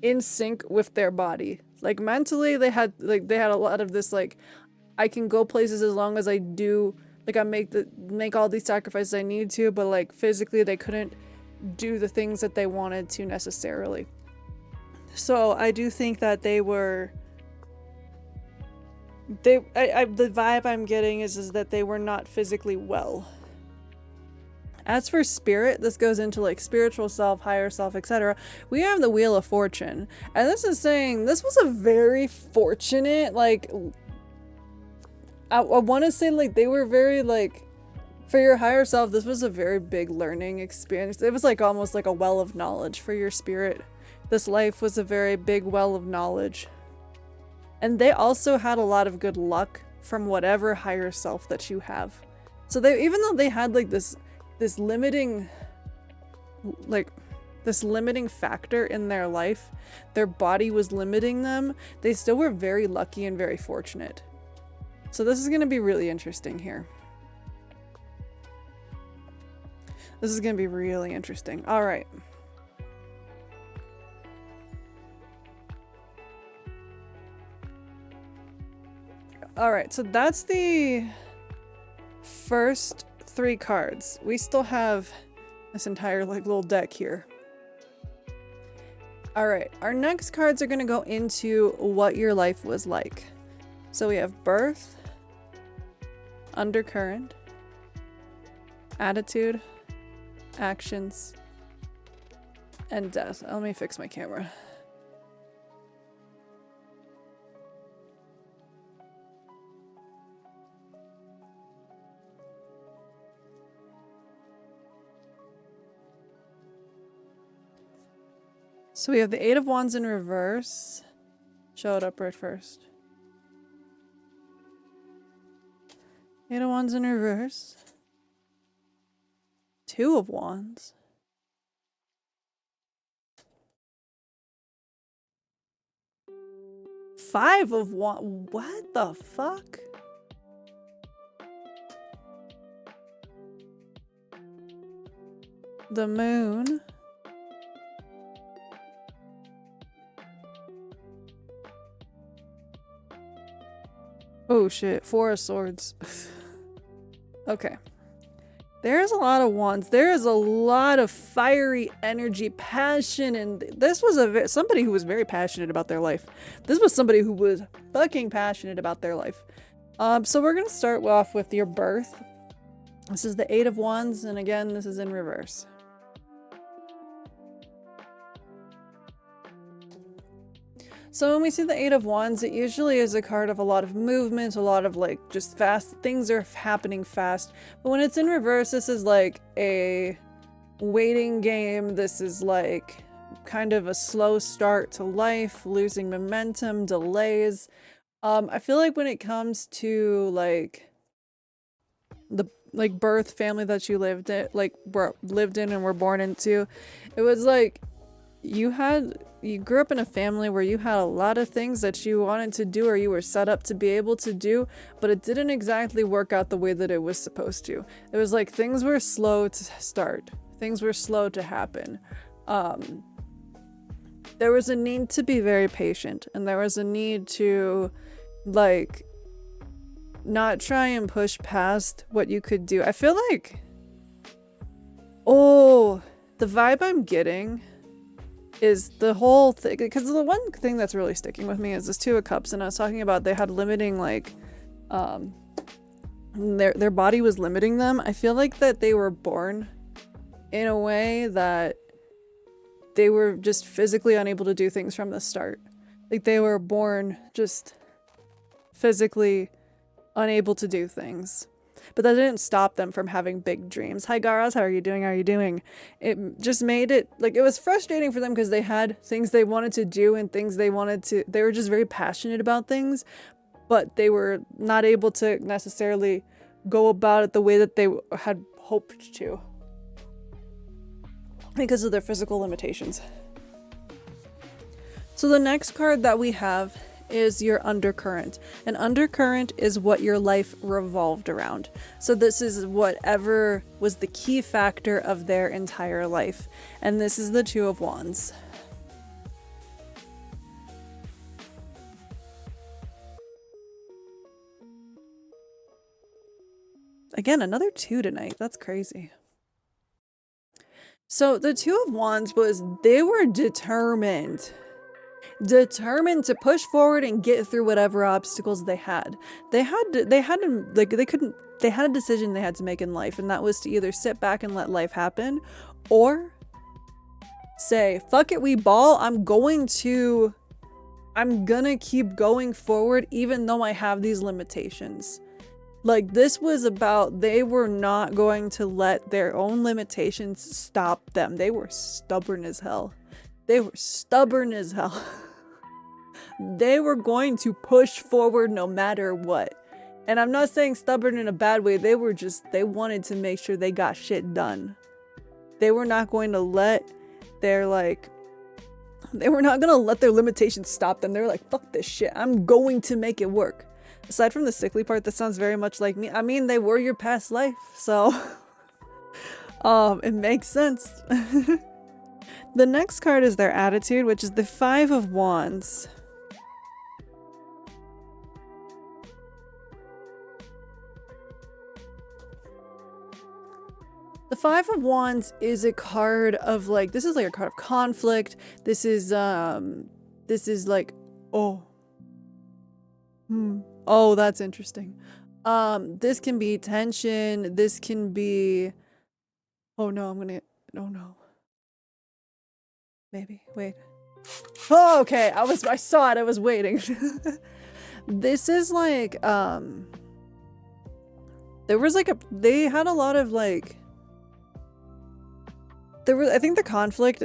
in sync with their body. Like mentally they had a lot of this like, I can go places as long as I do, like I make all these sacrifices I need to, but like physically they couldn't do the things that they wanted to necessarily. So I do think that they were, the vibe I'm getting is that they were not physically well. As for spirit, this goes into like spiritual self, higher self, etc. We have the Wheel of Fortune. And this is saying this was a very fortunate, like, I want to say like they were very like, for your higher self, this was a very big learning experience. It was like almost like a well of knowledge for your spirit. This life was a very big well of knowledge. And they also had a lot of good luck from whatever higher self that you have. So they, even though they had like this limiting factor in their life, their body was limiting them, they still were very lucky and very fortunate. So this is going to be really interesting here. This is going to be really interesting. All right. All right, so that's the first 3 cards. We still have this entire like little deck here. All right, our next cards are going to go into what your life was like. So we have birth, undercurrent, attitude, actions, and death. Let me fix my camera. So we have the 8 of Wands in reverse. Show it up right first. 8 of Wands in reverse. 2 of Wands. 5 of Wands. What the fuck? The Moon. Oh shit, 4 of Swords. Okay. There's a lot of wands. There is a lot of fiery energy, passion, and this was somebody who was very passionate about their life. This was somebody who was fucking passionate about their life. So we're gonna start off with your birth. This is the Eight of Wands, and again, this is in reverse. So when we see the Eight of Wands, it usually is a card of a lot of movement, a lot of like just fast, things are happening fast. But when it's in reverse, this is like a waiting game. This is like kind of a slow start to life, losing momentum, delays. I feel like when it comes to like the birth family that you lived in, and were born into, it was like you grew up in a family where you had a lot of things that you wanted to do or you were set up to be able to do, but it didn't exactly work out the way that it was supposed to. It was like things were slow to start. Things were slow to happen. There was a need to be very patient, and there was a need to like not try and push past what you could do. I feel like, oh, the vibe I'm getting is the whole thing, because the one thing that's really sticking with me is this Two of Cups, and I was talking about they had limiting, like, their body was limiting them. I feel like that they were born in a way that they were just physically unable to do things from the start. Like, they were born just physically unable to do things. But that didn't stop them from having big dreams. Hi Garas, how are you doing? How are you doing? It just made it, like, it was frustrating for them because they had things they wanted to do and things they were just very passionate about things, but they were not able to necessarily go about it the way that they had hoped to because of their physical limitations. So the next card that we have is your undercurrent. An undercurrent is what your life revolved around. So this is whatever was the key factor of their entire life. And this is the Two of Wands. Again, another 2 tonight. That's crazy. So the Two of Wands they were determined to push forward and get through whatever obstacles they had. They had a decision they had to make in life, and that was to either sit back and let life happen, or say, fuck it, we ball, I'm gonna keep going forward even though I have these limitations. Like, this was about, they were not going to let their own limitations stop them. They were stubborn as hell. They were going to push forward no matter what. And I'm not saying stubborn in a bad way. They wanted to make sure they got shit done. They were not going to let their limitations stop them. They were like, fuck this shit. I'm going to make it work. Aside from the sickly part, that sounds very much like me. I mean, they were your past life, so it makes sense. The next card is their attitude, which is the Five of Wands. The Five of Wands is a card of this is like a card of conflict. This is like, oh, that's interesting. This can be tension. This can be, oh no, maybe, wait. Oh, okay, I saw it, I was waiting. This is like, they had a lot of I think the conflict,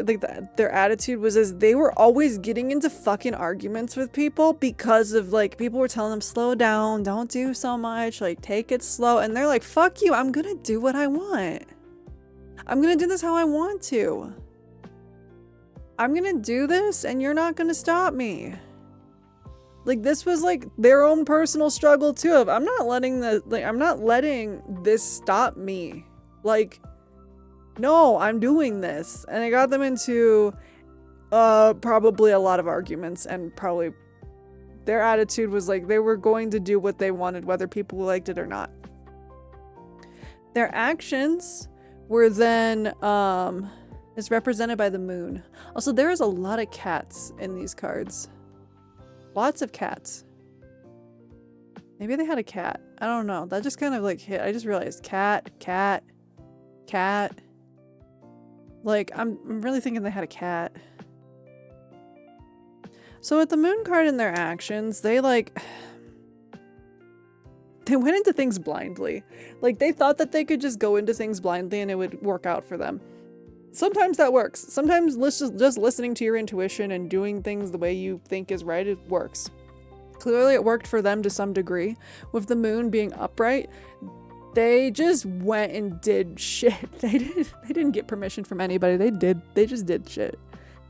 their attitude was they were always getting into fucking arguments with people because of people were telling them, slow down, don't do so much, take it slow. And they're like, fuck you, I'm gonna do what I want. I'm gonna do this how I want to. I'm gonna do this and you're not gonna stop me. This was their own personal struggle too of, I'm not letting this stop me. No, I'm doing this. And it got them into probably a lot of arguments, and probably their attitude was they were going to do what they wanted, whether people liked it or not. Their actions were then is represented by the moon. Also, there is a lot of cats in these cards. Lots of cats. Maybe they had a cat. I don't know. That just kind of like hit. I just realized cat. Like, I'm really thinking they had a cat. So with the moon card in their actions, they like... They went into things blindly. Like, they thought that they could just go into things blindly and it would work out for them. Sometimes that works. Sometimes just listening to your intuition and doing things the way you think is right, it works. Clearly it worked for them to some degree. With the moon being upright, they just went and did shit. They didn't get permission from anybody. They just did shit.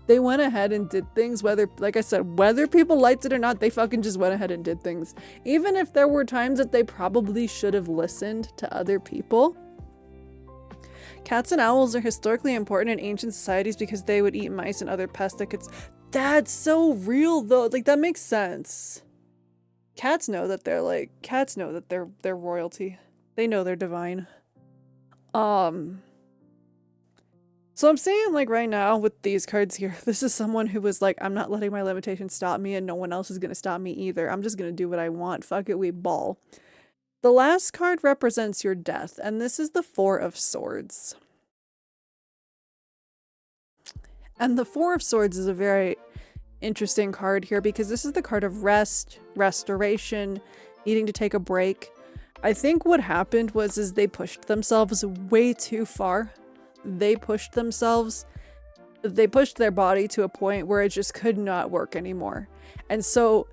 They went ahead and did things, whether, like I said, whether people liked it or not, they fucking just went ahead and did things. Even if there were times that they probably should have listened to other people. Cats and owls are historically important in ancient societies because they would eat mice and other pests that could... That's so real though. Like, that makes sense. Cats know that they're royalty. They know they're divine. So I'm saying, like, right now with these cards here, this is someone who was like, I'm not letting my limitations stop me and no one else is gonna stop me either. I'm just gonna do what I want. Fuck it, we ball. The last card represents your death, and this is the Four of Swords. And the Four of Swords is a very interesting card here because this is the card of rest, restoration, needing to take a break. I think what happened was they pushed themselves way too far. They pushed their body to a point where it just could not work anymore. And so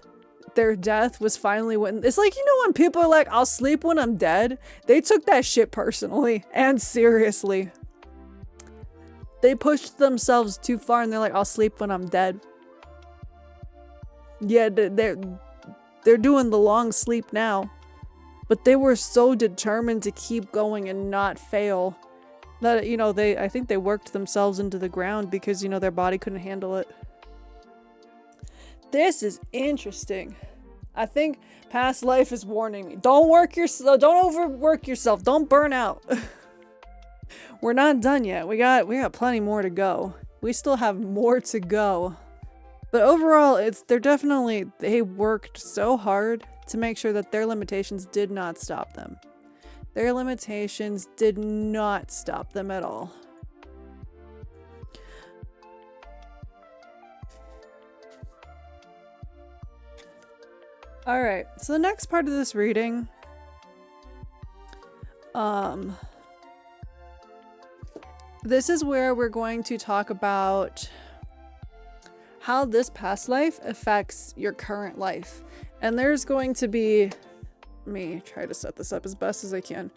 their death was finally when, it's like, you know, when people are like, I'll sleep when I'm dead, they took that shit personally and seriously. They pushed themselves too far and they're like, I'll sleep when I'm dead. Yeah, they're doing the long sleep now. But they were so determined to keep going and not fail that, you know, I think they worked themselves into the ground because, you know, their body couldn't handle it. This is interesting. I think past life is warning me. Don't overwork yourself. Don't burn out. We're not done yet. We got plenty more to go. We still have more to go. But overall, they worked so hard to make sure that their limitations did not stop them. Their limitations did not stop them at all. Alright, so the next part of this reading, this is where we're going to talk about how this past life affects your current life. And there's going to be, let me try to set this up as best as I can.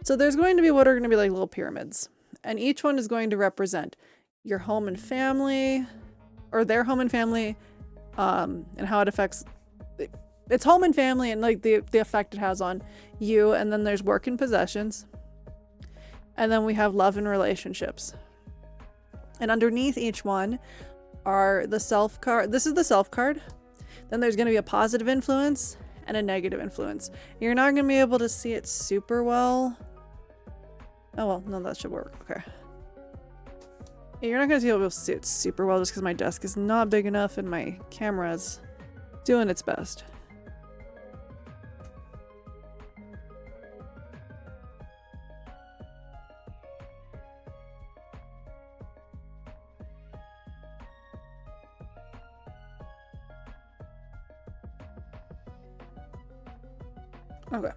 So there's going to be what are going to be like little pyramids. And each one is going to represent your home and family, or their home and family, and how it affects its home and family and like the effect it has on you. And then there's work and possessions. And then we have love and relationships. And underneath each one are the self card. This is the self card. Then there's going to be a positive influence and a negative influence. You're not going to be able to see it super well. Oh, well, no, that should work. Okay. You're not going to be able to see it super well just because my desk is not big enough and my camera's doing its best. Okay.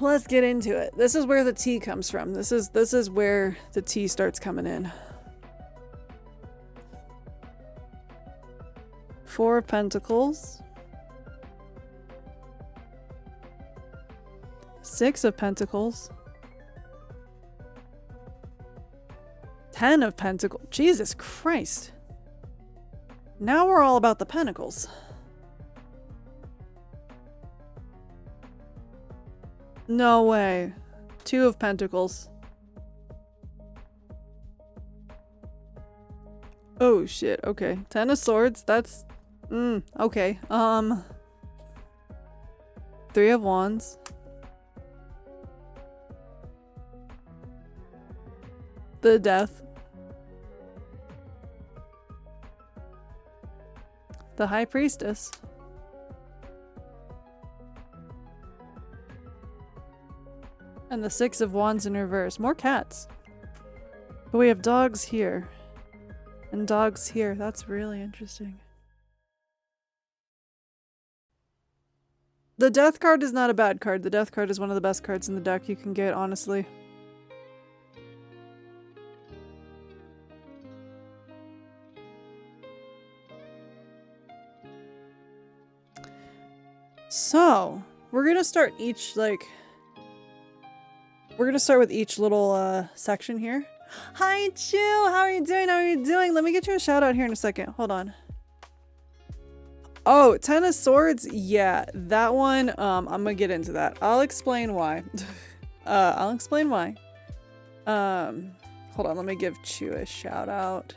Let's get into it. This is where the tea comes from. This is where the tea starts coming in. Four of Pentacles. Six of Pentacles. 10 of Pentacles. Jesus Christ. Now we're all about the pentacles. No way. 2 of Pentacles. Oh shit, okay. 10 of Swords, that's... okay. Three of Wands. The Death. The High Priestess. And the Six of Wands in reverse. More cats. But we have dogs here. And dogs here. That's really interesting. The Death card is not a bad card. The Death card is one of the best cards in the deck you can get, honestly. So, we're gonna start each, like... We're gonna start with each little, section here. Hi, Chu! How are you doing? How are you doing? Let me get you a shout out here in a second. Hold on. Oh, Ten of Swords? Yeah, that one, I'm gonna get into that. I'll explain why. I'll explain why. Hold on, let me give Chu a shout out.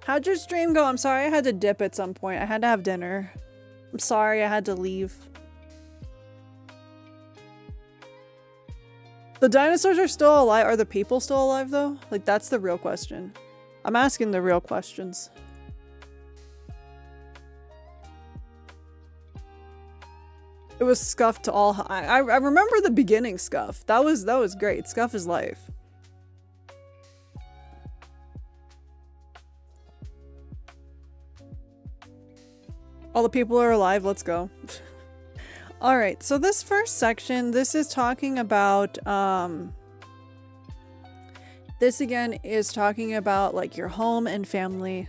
How'd your stream go? I'm sorry I had to dip at some point. I had to have dinner. I'm sorry I had to leave. The dinosaurs are still alive. Are the people still alive though? Like, that's the real question. I'm asking the real questions. It was Scuff to all. I remember the beginning Scuff. That was great. Scuff is life. All the people are alive. Let's go. All right. So this first section, this is talking about, this again is talking about like your home and family,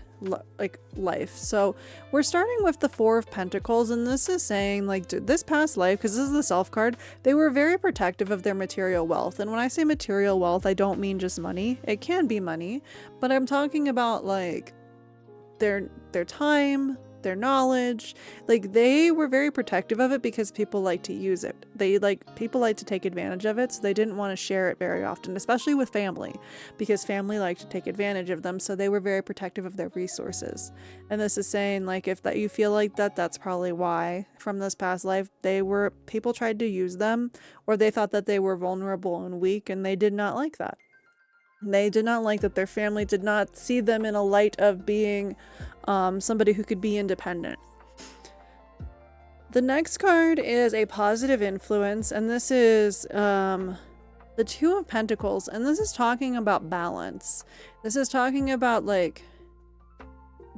like life. So we're starting with the Four of Pentacles, and this is saying like this past life, because this is the Self card, they were very protective of their material wealth. And when I say material wealth, I don't mean just money. It can be money, but I'm talking about like their time, their knowledge. Like, they were very protective of it because people like to use it. People like to take advantage of it, so they didn't want to share it very often, especially with family, because family like to take advantage of them. So they were very protective of their resources. And this is saying like, if that you feel like that's probably why from this past life people tried to use them, or they thought that they were vulnerable and weak, and they did not like that. They did not like that their family did not see them in a light of being somebody who could be independent. The next card is a positive influence, and this is the Two of Pentacles, and this is talking about balance. This is talking about like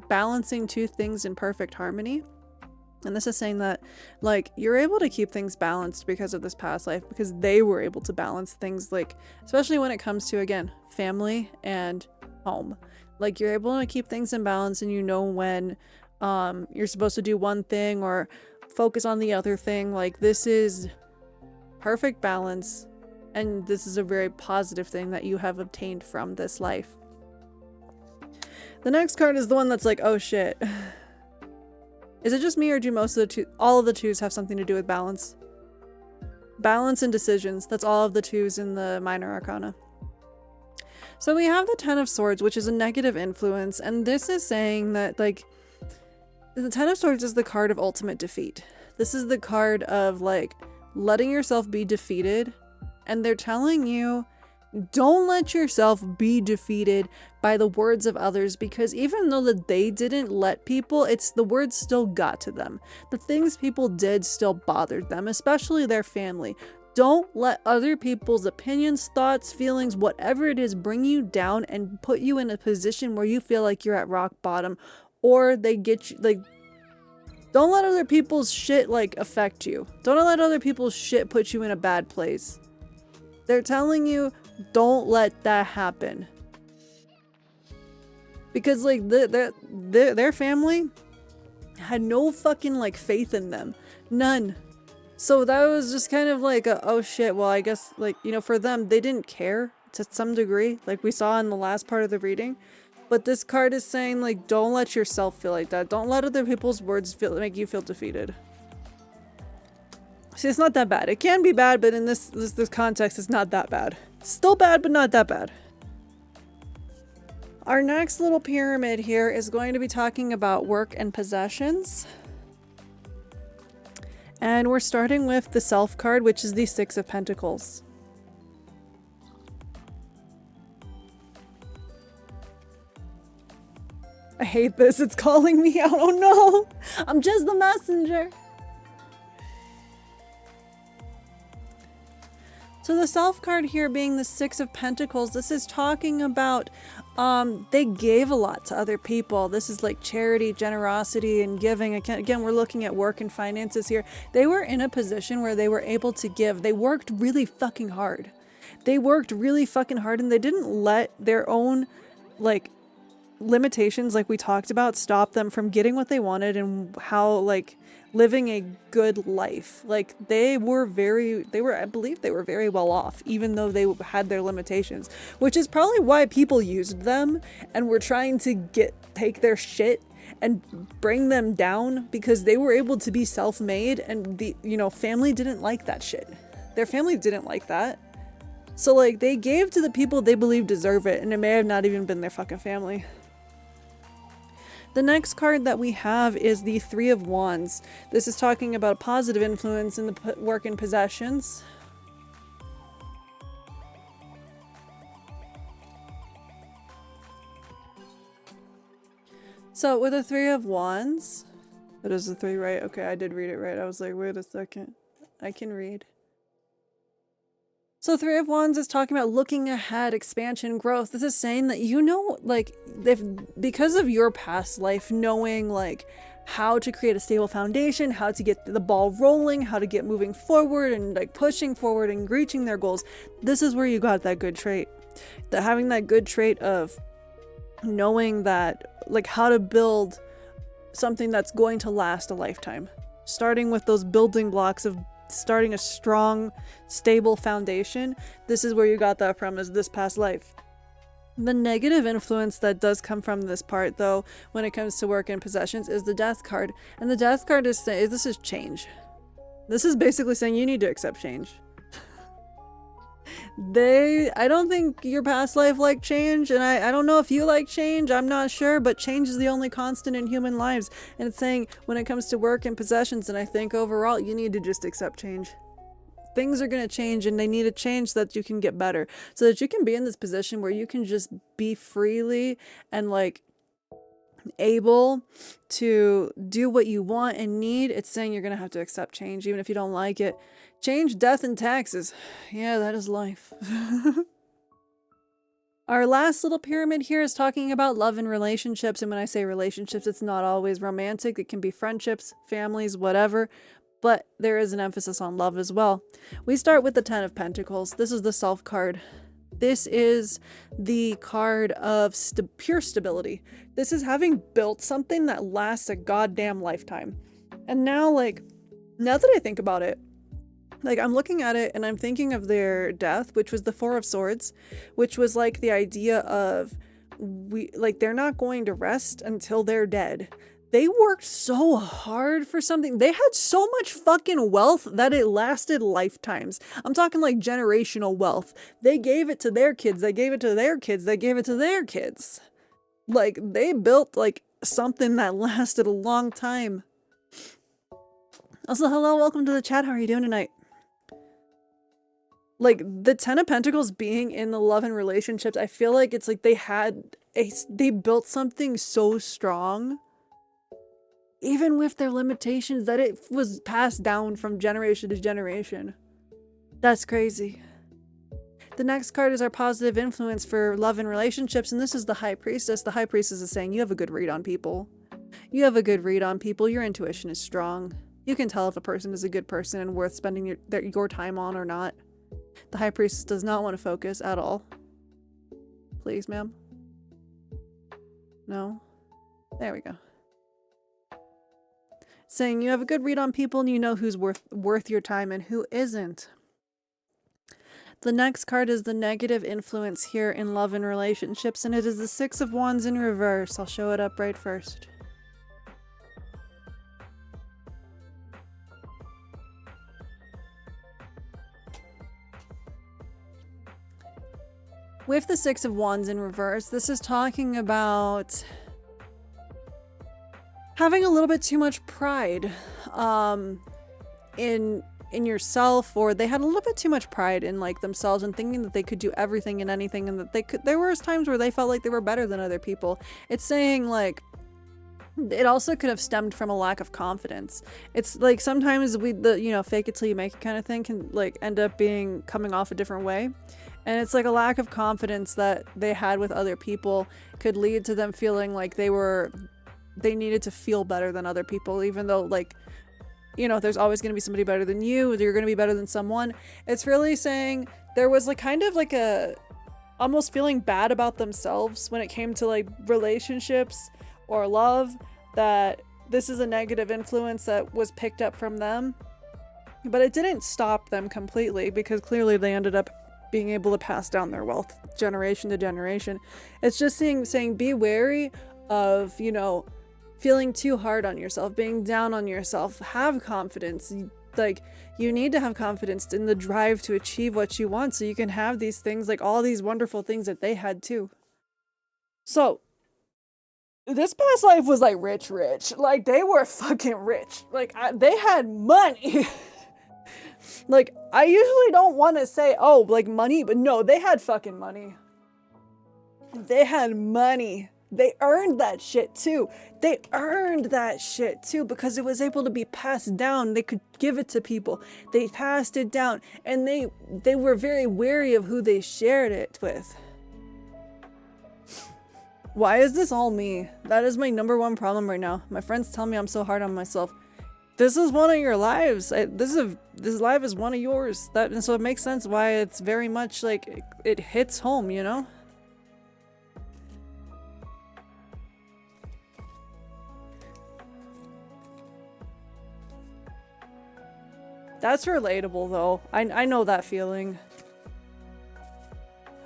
balancing two things in perfect harmony. And this is saying that like you're able to keep things balanced because of this past life, because they were able to balance things, like especially when it comes to, again, family and home. Like, you're able to keep things in balance, and you know when you're supposed to do one thing or focus on the other thing. Like, this is perfect balance, and this is a very positive thing that you have obtained from this life. The next card is the one that's like, oh shit. Is it just me, or do all of the twos have something to do with balance? Balance and decisions. That's all of the twos in the minor arcana. So we have the Ten of Swords, which is a negative influence, and this is saying that like the Ten of Swords is the card of ultimate defeat. This is the card of like letting yourself be defeated, and they're telling you, don't let yourself be defeated by the words of others, because even though that they didn't let people, the words still got to them. The things people did still bothered them, especially their family. Don't let other people's opinions, thoughts, feelings, whatever it is, bring you down and put you in a position where you feel like you're at rock bottom, or they get you, like, don't let other people's shit like affect you. Don't let other people's shit put you in a bad place. They're telling you, don't let that happen. Because like their family had no fucking like faith in them. None. So that was just kind of like oh shit, well I guess like, you know, for them, they didn't care to some degree, like we saw in the last part of the reading. But this card is saying like, don't let yourself feel like that. Don't let other people's words make you feel defeated. See, it's not that bad. It can be bad, but in this context, it's not that bad. Still bad, but not that bad. Our next little pyramid here is going to be talking about work and possessions. And we're starting with the Self card, which is the Six of Pentacles. I hate this. It's calling me out. Oh no! I'm just the messenger. So the Self card here being the Six of Pentacles, this is talking about they gave a lot to other people. This is like charity, generosity, and giving. Again, we're looking at work and finances here. They were in a position where they were able to give. They worked really fucking hard. They worked really fucking hard, and they didn't let their own like limitations, like we talked about, stop them from getting what they wanted and how like living a good life. Like I believe they were very well off, even though they had their limitations, which is probably why people used them and were trying to take their shit and bring them down, because they were able to be self-made, and the family didn't like that shit. Their family didn't like that. So like they gave to the people they believe deserve it, and it may have not even been their fucking family. The next card that we have is the Three of Wands. This is talking about a positive influence in the work and possessions. So with the Three of Wands, that is the three, right? Okay, I did read it right. I was like, wait a second. I can read. So Three of Wands is talking about looking ahead, expansion, growth. This is saying that like because of your past life, knowing like how to create a stable foundation, how to get the ball rolling, how to get moving forward and like pushing forward and reaching their goals. This is where you got that good trait. Having that good trait of knowing that like how to build something that's going to last a lifetime. Starting with those building blocks of starting a strong, stable foundation. This is where you got that from, is this past life. The negative influence that does come from this part, though, when it comes to work and possessions, is the Death card. And the Death card is saying, this is change. This is basically saying you need to accept change. I don't think your past life liked change, and I don't know if you like change, I'm not sure, but change is the only constant in human lives. And it's saying when it comes to work and possessions, and I think overall, you need to just accept change. Things are going to change, and they need to change so that you can get better, so that you can be in this position where you can just be freely and like able to do what you want and need. It's saying you're going to have to accept change, even if you don't like it. Change, death, and taxes. Yeah, that is life. Our last little pyramid here is talking about love and relationships. And when I say relationships, it's not always romantic. It can be friendships, families, whatever. But there is an emphasis on love as well. We start with the Ten of Pentacles. This is the Self card. This is the card of pure stability. This is having built something that lasts a goddamn lifetime. And now that I think about it, like I'm looking at it and I'm thinking of their death, which was the Four of Swords, which was like the idea of they're not going to rest until they're dead. They worked so hard for something. They had so much fucking wealth that it lasted lifetimes. I'm talking like generational wealth. They gave it to their kids. They gave it to their kids. They gave it to their kids. Like they built like something that lasted a long time. Also, hello, welcome to the chat. How are you doing tonight? Like the Ten of Pentacles being in the love and relationships, I feel like it's like they built something so strong, even with their limitations, that it was passed down from generation to generation. That's crazy. The next card is our positive influence for love and relationships, and this is the High Priestess. The High Priestess is saying you have a good read on people. You have a good read on people. Your intuition is strong. You can tell if a person is a good person and worth spending your time on or not. The High Priestess does not want to focus at all. Please, ma'am. No? There we go. Saying you have a good read on people and you know who's worth your time and who isn't. The next card is the negative influence here in love and relationships, and it is the Six of Wands in reverse. I'll show it up right first. With the Six of Wands in reverse, this is talking about having a little bit too much pride in yourself, or they had a little bit too much pride in like themselves and thinking that they could do everything and anything, and that there was times where they felt like they were better than other people. It's saying like it also could have stemmed from a lack of confidence. It's like sometimes fake it till you make it kind of thing can like end up coming off a different way. And it's like a lack of confidence that they had with other people could lead to them feeling like they needed to feel better than other people, even though like, there's always going to be somebody better than you. You're going to be better than someone. It's really saying there was like kind of like a almost feeling bad about themselves when it came to like relationships or love, that this is a negative influence that was picked up from them. But it didn't stop them completely, because clearly they ended up being able to pass down their wealth generation to generation. It's just saying be wary of, feeling too hard on yourself, being down on yourself. Have confidence. Like, you need to have confidence in the drive to achieve what you want, so you can have these things, like all these wonderful things that they had too. So this past life was like rich. Like, they were fucking rich. Like, they had money. Like, I usually don't want to say, oh, like money, but no, they had fucking money. They had money. They earned that shit too. They earned that shit too, because it was able to be passed down. They could give it to people. They passed it down, and they were very wary of who they shared it with. Why is this all me? That is my number one problem right now. My friends tell me I'm so hard on myself. This is one of your lives. This life is one of yours. And so it makes sense why it's very much like it hits home, That's relatable though. I know that feeling.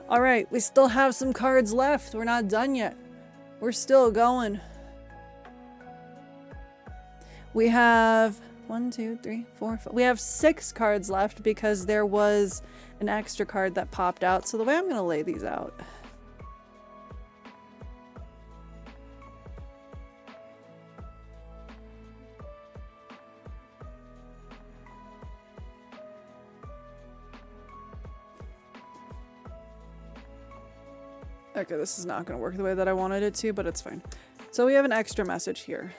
Alright, we still have some cards left. We're not done yet. We're still going. We have 1, 2, 3, 4, 5. We have 6 cards left because there was an extra card that popped out. So the way I'm going to lay these out. Okay, this is not going to work the way that I wanted it to, but it's fine. So we have an extra message here.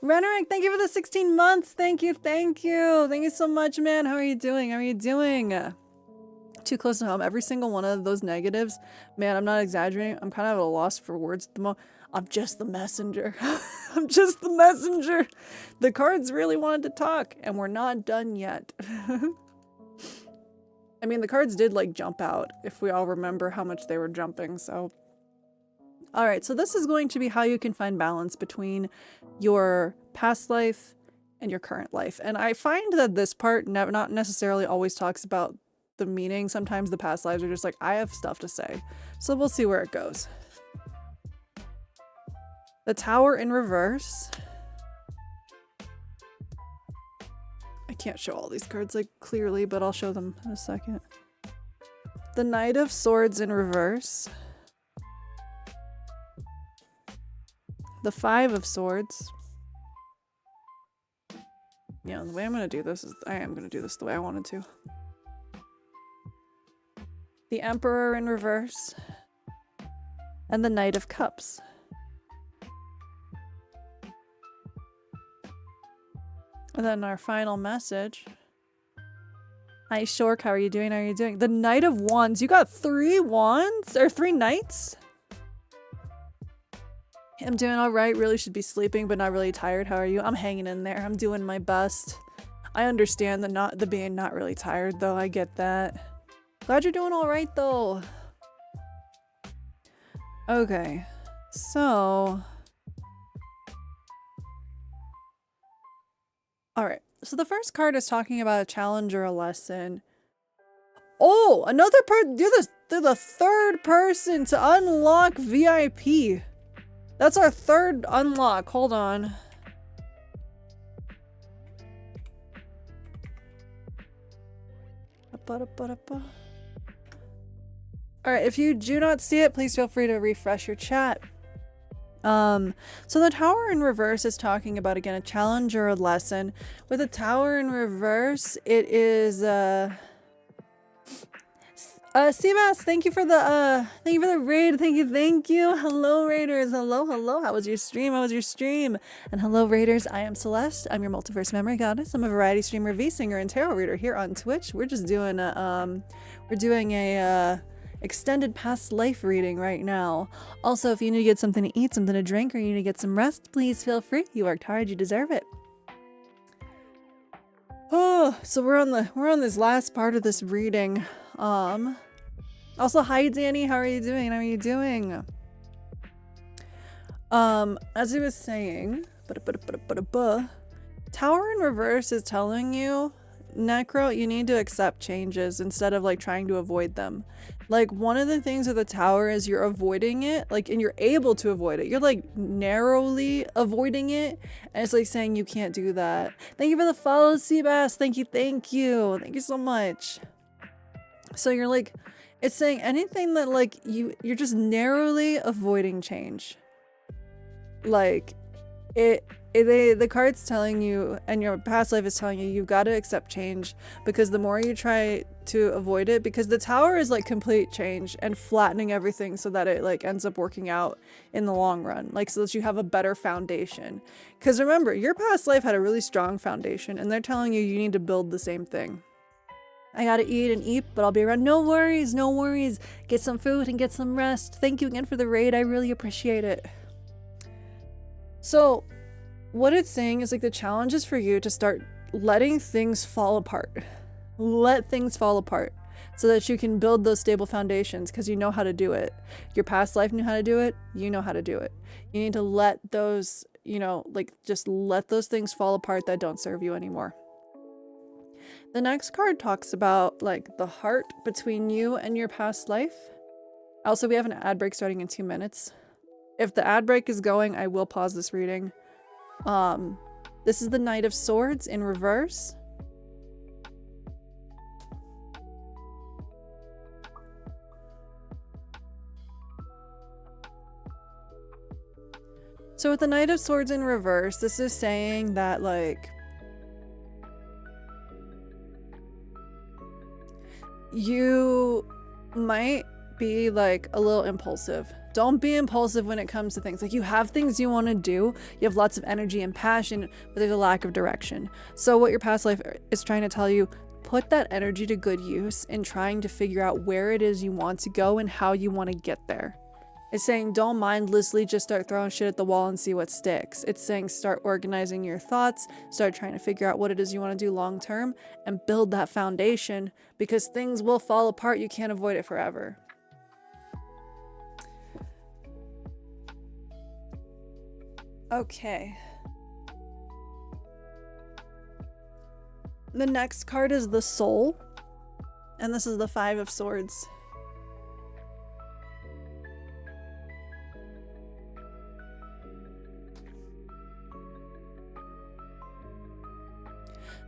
Renerick, thank you for the 16 months. Thank you. Thank you so much, man. How are you doing? Too close to home. Every single one of those negatives, man, I'm not exaggerating. I'm kind of at a loss for words at the moment. I'm just the messenger. I'm just the messenger. The cards really wanted to talk, and we're not done yet. I mean, the cards did like jump out, if we all remember how much they were jumping, so. All right, so this is going to be how you can find balance between your past life and your current life. And I find that this part not necessarily always talks about the meaning. Sometimes the past lives are just like, I have stuff to say. So we'll see where it goes. The Tower in reverse. I can't show all these cards like clearly, but I'll show them in a second. The Knight of Swords in reverse. The Five of Swords. Yeah, the way I'm going to do this is I am going to do this the way I wanted to. The Emperor in reverse. And the Knight of Cups. And then our final message. Hi, Shork. How are you doing? The Knight of Wands. You got 3 wands? Or 3 knights? I'm doing alright. Really should be sleeping, but not really tired. How are you? I'm hanging in there. I'm doing my best. I understand the being not really tired, though. I get that. Glad you're doing alright, though. Okay. So... Alright, so the first card is talking about a challenge or a lesson. Oh, another person. They're the third person to unlock VIP. That's our third unlock. Hold on. Alright, if you do not see it, please feel free to refresh your chat. So the tower in reverse is talking about, again, a challenge or a lesson. With the tower in reverse, it is, Seabass, thank you for the raid. Thank you. Hello, raiders. Hello. How was your stream? And hello, raiders. I am Celeste. I'm your multiverse memory goddess. I'm a variety streamer, V-singer, and tarot reader here on Twitch. We're just doing a, extended past life reading right now. Also, if you need to get something to eat, something to drink, or you need to get some rest, please feel free. You worked hard, you deserve it. Oh, so we're on this last part of this reading. Also, hi Danny, how are you doing? As I was saying, Tower in reverse is telling you, Necro, you need to accept changes instead of like trying to avoid them. Like, one of the things with the tower is you're avoiding it, like, and you're able to avoid it. You're like narrowly avoiding it, and it's like saying you can't do that. Thank you for the follow, Seabass. Thank you so much. So you're like, it's saying anything that like you're just narrowly avoiding change. Like, the card's telling you, and your past life is telling you, you've got to accept change, because the more you try to avoid it, because the tower is like complete change and flattening everything so that it like ends up working out in the long run, like so that you have a better foundation. Because remember, your past life had a really strong foundation, and they're telling you you need to build the same thing. I gotta eat, but I'll be around. No worries. Get some food and get some rest. Thank you again for the raid. I really appreciate it. So what it's saying is like the challenge is for you to start letting things fall apart. Let things fall apart so that you can build those stable foundations, because you know how to do it. Your past life knew how to do it. You know how to do it. You need to let those, you know, like just let those things fall apart that don't serve you anymore. The next card talks about like the heart between you and your past life. Also, we have an ad break starting in 2 minutes. If the ad break is going, I will pause this reading. This is the Knight of Swords in reverse. So with the Knight of Swords in reverse, this is saying that like you might be like a little impulsive. Don't be impulsive when it comes to things. Like, you have things you want to do, you have lots of energy and passion, but there's a lack of direction. So what your past life is trying to tell you, put that energy to good use in trying to figure out where it is you want to go and how you want to get there. It's saying don't mindlessly just start throwing shit at the wall and see what sticks. It's saying start organizing your thoughts, start trying to figure out what it is you want to do long term, and build that foundation, because things will fall apart. You can't avoid it forever. Okay. The next card is the Soul, and this is the 5 of Swords.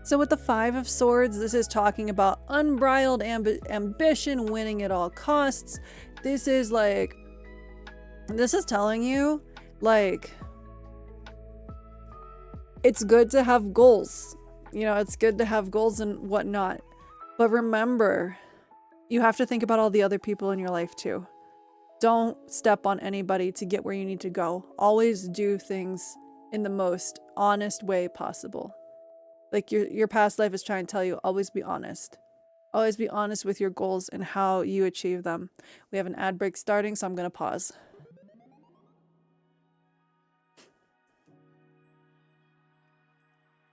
So with the 5 of Swords, this is talking about unbridled ambition, winning at all costs. This is like, this is telling you, like, it's good to have goals. You know, it's good to have goals and whatnot. But remember, you have to think about all the other people in your life too. Don't step on anybody to get where you need to go. Always do things in the most honest way possible. Like your past life is trying to tell you, always be honest. Always be honest with your goals and how you achieve them. We have an ad break starting, so I'm going to pause.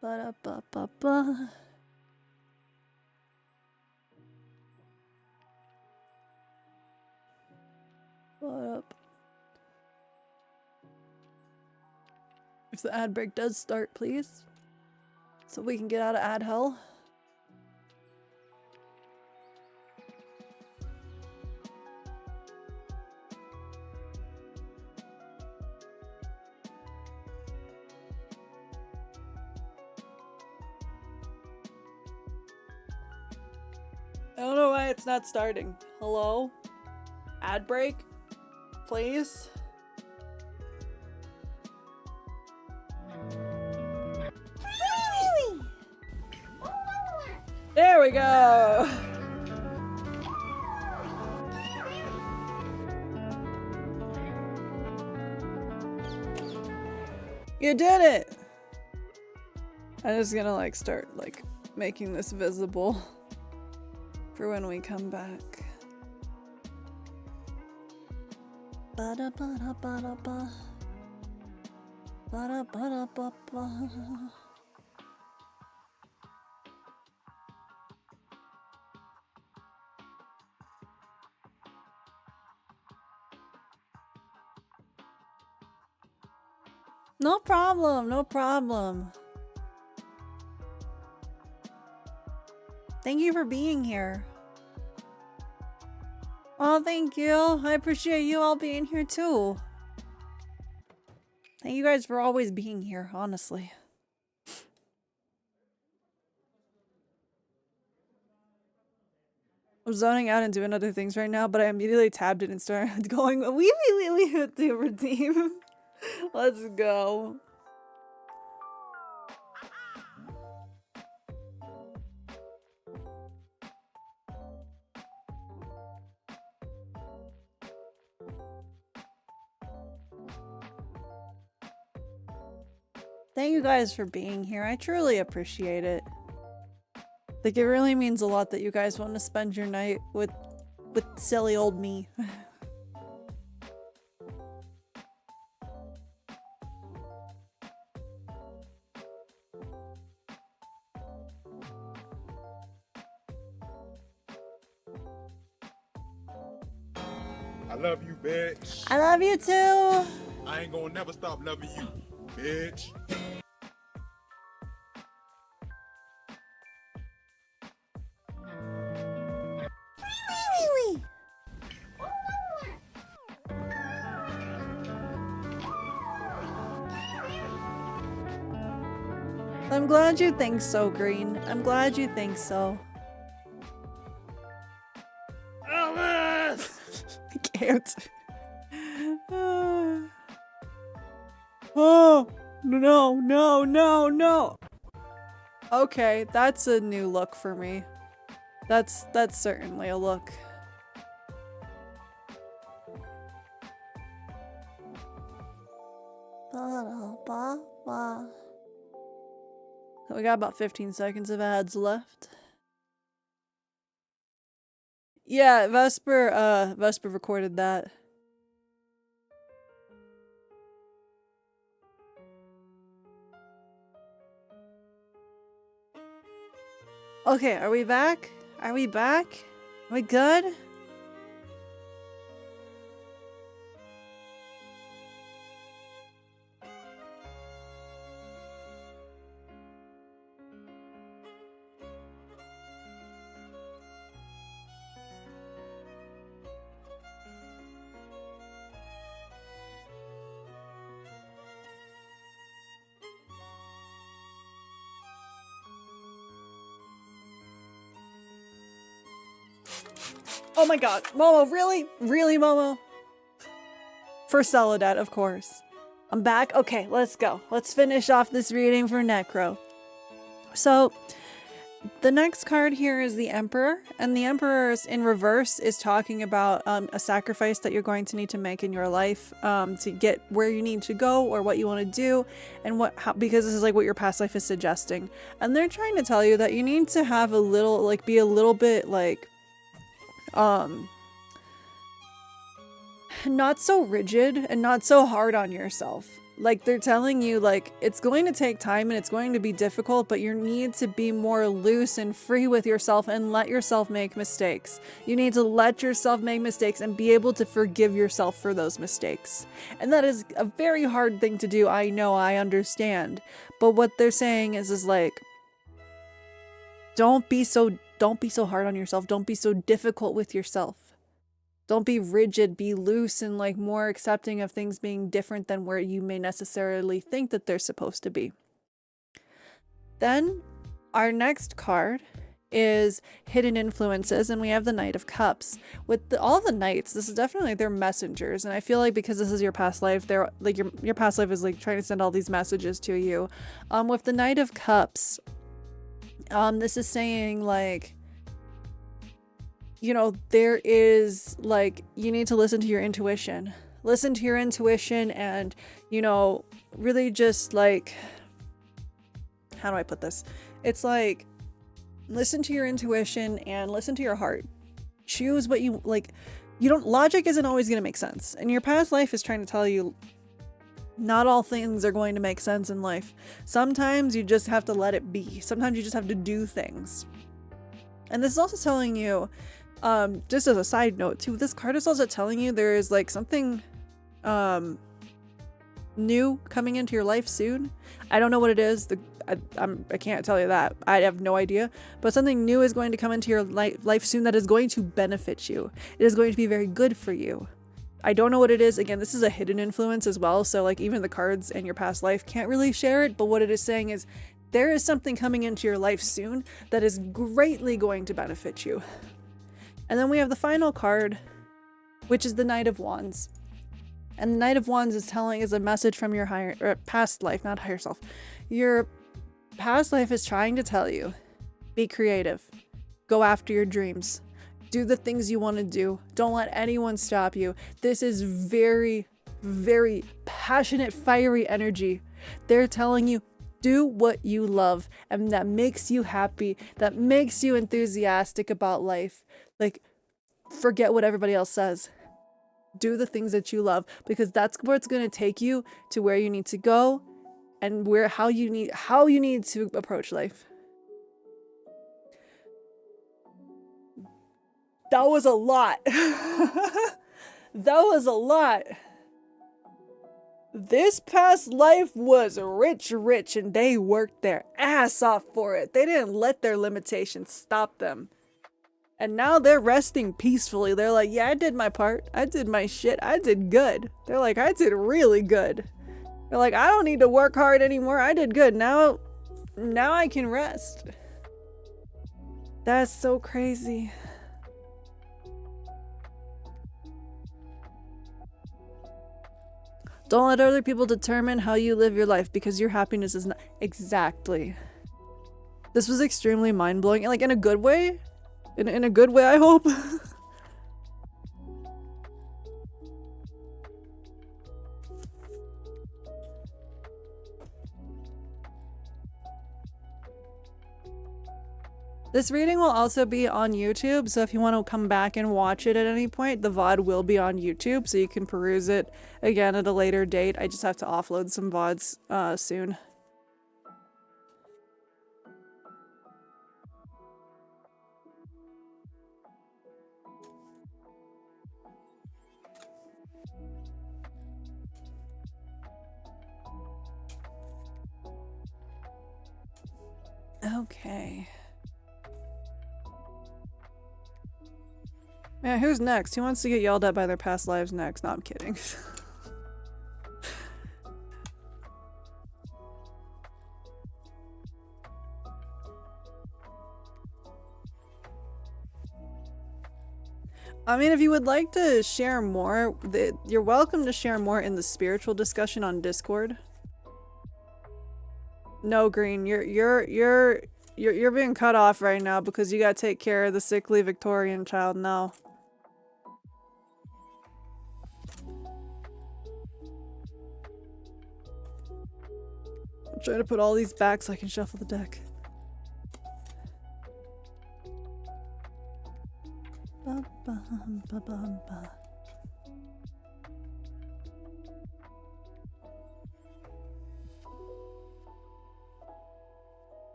Ba-da-ba-ba-ba. What up? If the ad break does start, please. So we can get out of ad hell. why it's not starting. Hello? Ad break? Please? There we go! You did it! I'm just gonna like start like making this visible for when we come back. Ba-da-ba-da-ba-da-ba. Ba-da-ba-da-ba-ba. No problem, no problem. Thank you for being here. Oh, thank you. I appreciate you all being here too. Thank you guys for always being here, honestly. I'm zoning out and doing other things right now, but I immediately tabbed it and started going wee with the redeem. Let's go. Thank you guys for being here. I truly appreciate it. Like, it really means a lot that you guys want to spend your night with silly old me. I love you, bitch. I love you too. I ain't gonna never stop loving you, bitch. I'm glad you think so, Green. I'm glad you think so. Alice! I can't. Oh, no. Okay, that's a new look for me. That's certainly a look. We got about 15 seconds of ads left. Yeah, Vesper recorded that. Okay, are we back? Are we back? Are we good? Oh my god, Momo, really? Really, Momo? For Celadad, of course. I'm back? Okay, let's go. Let's finish off this reading for Necro. So, the next card here is the Emperor, and the Emperor in reverse is talking about a sacrifice that you're going to need to make in your life to get where you need to go or what you want to do, and because this is like what your past life is suggesting. And they're trying to tell you that you need to have a little, like, be a little bit like not so rigid and not so hard on yourself. Like, they're telling you, like, it's going to take time and it's going to be difficult, but you need to be more loose and free with yourself and let yourself make mistakes. You need to let yourself make mistakes and be able to forgive yourself for those mistakes. And that is a very hard thing to do. I know, I understand. But what they're saying is like, don't be so hard on yourself. Don't be so difficult with yourself. Don't be rigid, be loose and like more accepting of things being different than where you may necessarily think that they're supposed to be. Then our next card is hidden influences, and we have the Knight of Cups. With all the knights, this is definitely they're messengers, and I feel like because this is your past life, they're like your past life is like trying to send all these messages to you. With the Knight of Cups, this is saying like, you know, there is like, you need to listen to your intuition. Listen to your intuition and, you know, really just like, how do I put this? It's like, listen to your intuition and listen to your heart. Choose what you like. You don't, logic isn't always going to make sense. And your past life is trying to tell you not all things are going to make sense in life. Sometimes you just have to let it be. Sometimes you just have to do things. And this is also telling you, just as a side note too, this card is also telling you there is like something new coming into your life soon. I don't know what it is. I can't tell you that. I have no idea. But something new is going to come into your life soon that is going to benefit you. It is going to be very good for you. I don't know what it is. Again, this is a hidden influence as well. So like even the cards in your past life can't really share it. But what it is saying is there is something coming into your life soon that is greatly going to benefit you. And then we have the final card, which is the Knight of Wands. And the Knight of Wands is a message from your past life, not higher self. Your past life is trying to tell you, be creative, go after your dreams, do the things you want to do. Don't let anyone stop you. This is very, very passionate, fiery energy. They're telling you, do what you love and that makes you happy, that makes you enthusiastic about life. Like, forget what everybody else says. Do the things that you love, because that's where it's going to take you to where you need to go and how you need to approach life. That was a lot. That was a lot. This past life was rich, and they worked their ass off for it. They didn't let their limitations stop them. And now they're resting peacefully. They're like, yeah, I did my part. I did my shit. I did good. They're like, I did really good. They're like, I don't need to work hard anymore. I did good. Now I can rest. That's so crazy. Don't let other people determine how you live your life, because your happiness is not exactly. This was extremely mind-blowing, like in a good way. In a good way, I hope. This reading will also be on YouTube, so if you want to come back and watch it at any point, the VOD will be on YouTube, so you can peruse it again at a later date. I just have to offload some VODs soon. Okay. Yeah, who's next? Who wants to get yelled at by their past lives next? No, I'm kidding. I mean, if you would like to share more, you're welcome to share more in the spiritual discussion on Discord. No, Green, you're being cut off right now because you gotta take care of the sickly Victorian child now. I'm trying to put all these back so I can shuffle the deck.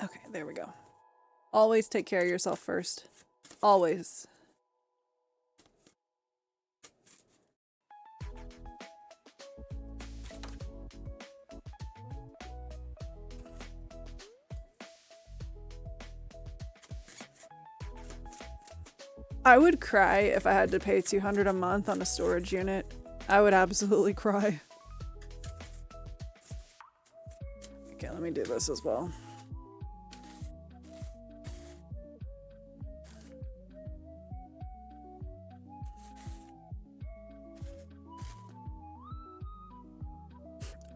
Okay, there we go. Always take care of yourself first. Always. I would cry if I had to pay $200 a month on a storage unit. I would absolutely cry. Okay, let me do this as well.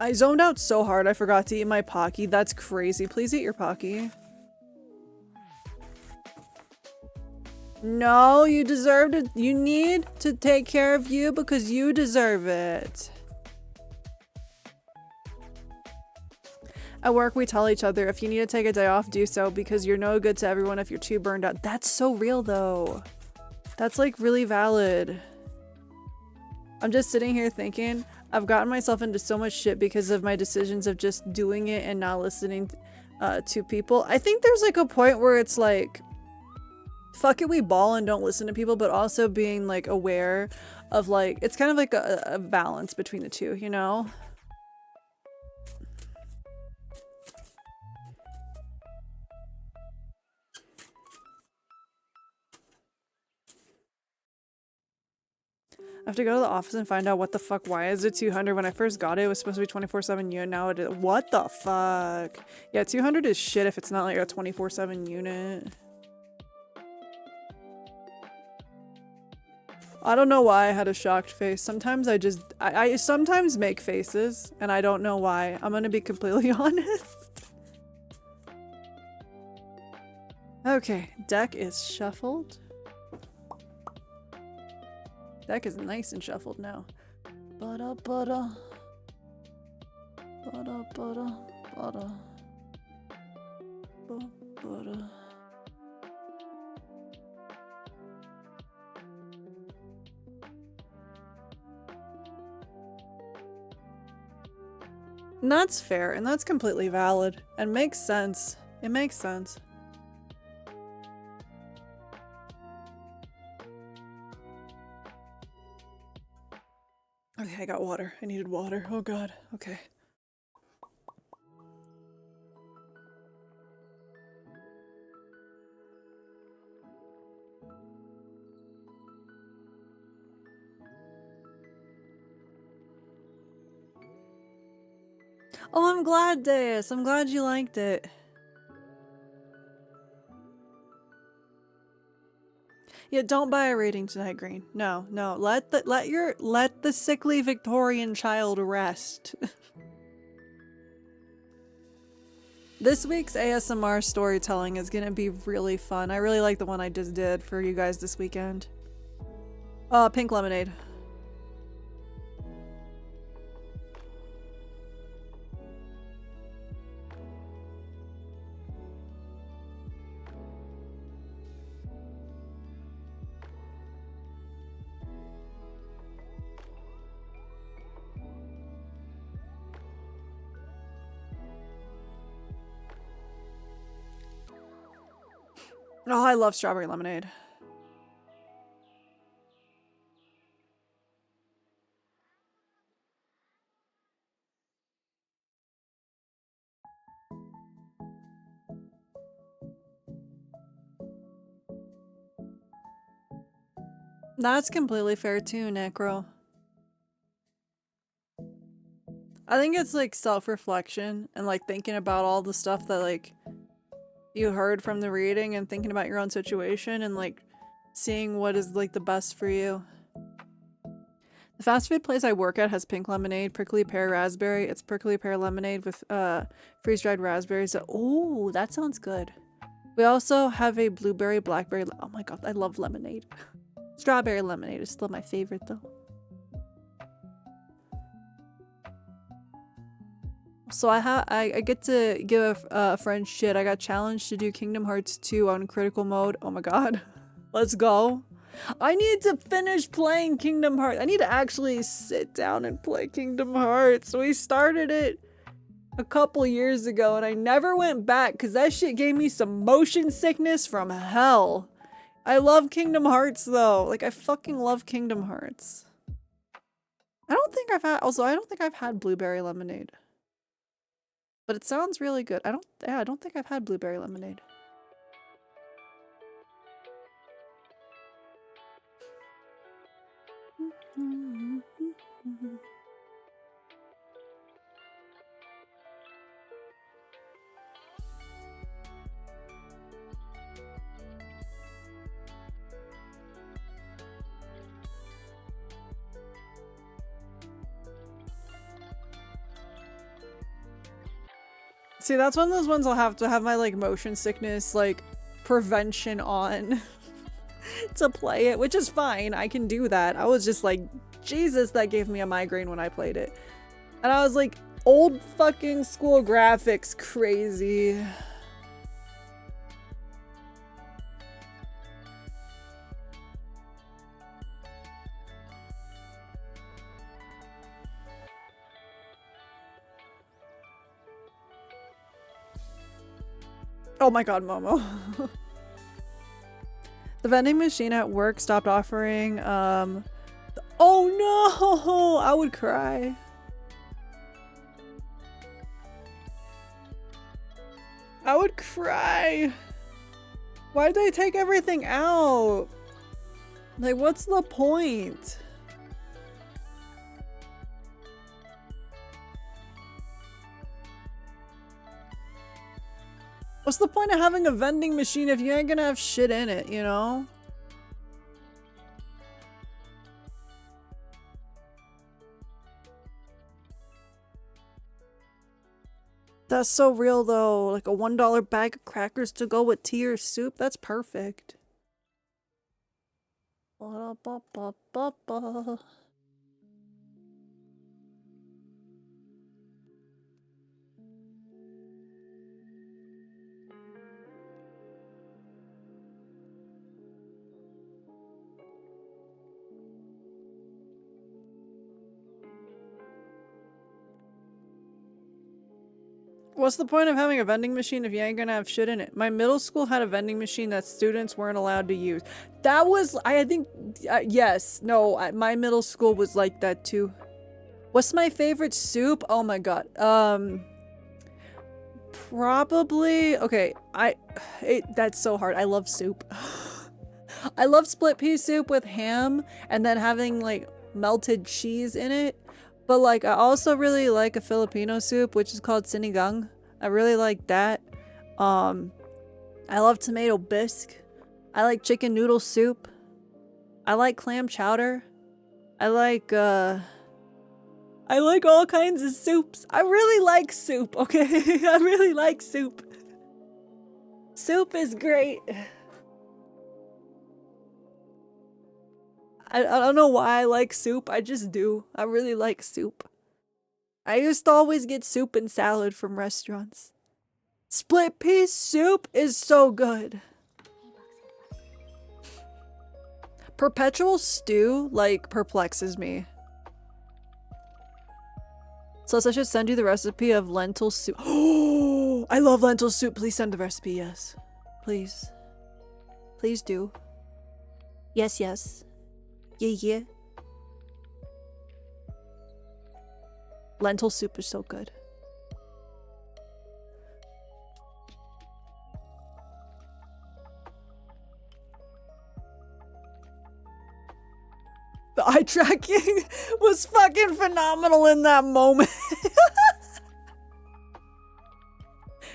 I zoned out so hard I forgot to eat my Pocky. That's crazy. Please eat your Pocky. No, you deserve it. You need to take care of you because you deserve it. At work, we tell each other, if you need to take a day off, do so because you're no good to everyone if you're too burned out. That's so real though. That's like really valid. I'm just sitting here thinking, I've gotten myself into so much shit because of my decisions of just doing it and not listening to people. I think there's like a point where it's like, fuck it, we ball and don't listen to people, but also being like aware of like, it's kind of like a balance between the two, you know? I have to go to the office and find out what the fuck, why is it 200? When I first got it, it was supposed to be 24/7 unit, now it is, what the fuck? Yeah, 200 is shit if it's not like a 24/7 unit. I don't know why I had a shocked face. Sometimes I sometimes make faces and I don't know why. I'm gonna be completely honest. Okay, deck is shuffled. Deck is nice and shuffled now. Butter, butter. Butter, butter, butter. Butter. And that's fair, and that's completely valid, and makes sense. It makes sense. Okay, I got water. I needed water. Oh god. Okay. Oh, I'm glad, Deus. I'm glad you liked it. Yeah, don't buy a rating tonight, Green. No, no. Let the sickly Victorian child rest. This week's ASMR storytelling is gonna be really fun. I really like the one I just did for you guys this weekend. Pink lemonade. Oh, I love strawberry lemonade. That's completely fair too, Necro. I think it's like self-reflection and like thinking about all the stuff that like you heard from the reading and thinking about your own situation and like seeing what is like the best for you. The fast food place I work at has pink lemonade, prickly pear raspberry. It's prickly pear lemonade with freeze-dried raspberries. Oh, that sounds good. We also have a blueberry, blackberry. Oh my god, I love lemonade. Strawberry lemonade is still my favorite though. So I get to give a friend shit. I got challenged to do Kingdom Hearts 2 on critical mode. Oh my god. Let's go. I need to finish playing Kingdom Hearts. I need to actually sit down and play Kingdom Hearts. We started it a couple years ago and I never went back because that shit gave me some motion sickness from hell. I love Kingdom Hearts though. Like I fucking love Kingdom Hearts. I don't think I've had blueberry lemonade. But it sounds really good. I don't think I've had blueberry lemonade. See, that's one of those ones I'll have to have my like motion sickness like prevention on to play it, which is fine. I can do that. I was just like, Jesus, that gave me a migraine when I played it. And I was like, old fucking school graphics, crazy. Oh my god, Momo. The vending machine at work stopped offering, oh no! I would cry. I would cry. Why'd they take everything out? Like, what's the point? What's the point of having a vending machine if you ain't gonna have shit in it, you know? That's so real though. Like a $1 bag of crackers to go with tea or soup. That's perfect. Ba-da-ba-ba-ba-ba. What's the point of having a vending machine if you ain't gonna have shit in it? My middle school had a vending machine that students weren't allowed to use. That was, I think, yes, no, my middle school was like that too. What's my favorite soup? Oh my god. Probably, okay, that's so hard. I love soup. I love split pea soup with ham and then having like melted cheese in it. But like, I also really like a Filipino soup, which is called sinigang. I really like that. I love tomato bisque. I like chicken noodle soup. I like clam chowder. I like all kinds of soups. I really like soup, okay? I really like soup. Soup is great. I don't know why I like soup. I just do. I really like soup. I used to always get soup and salad from restaurants. Split pea soup is so good. Perpetual stew, like, perplexes me. So I should send you the recipe of lentil soup. Oh, I love lentil soup. Please send the recipe, yes. Please. Please do. Yes, yes. Yeah, yeah. Lentil soup is so good. The eye tracking was fucking phenomenal in that moment.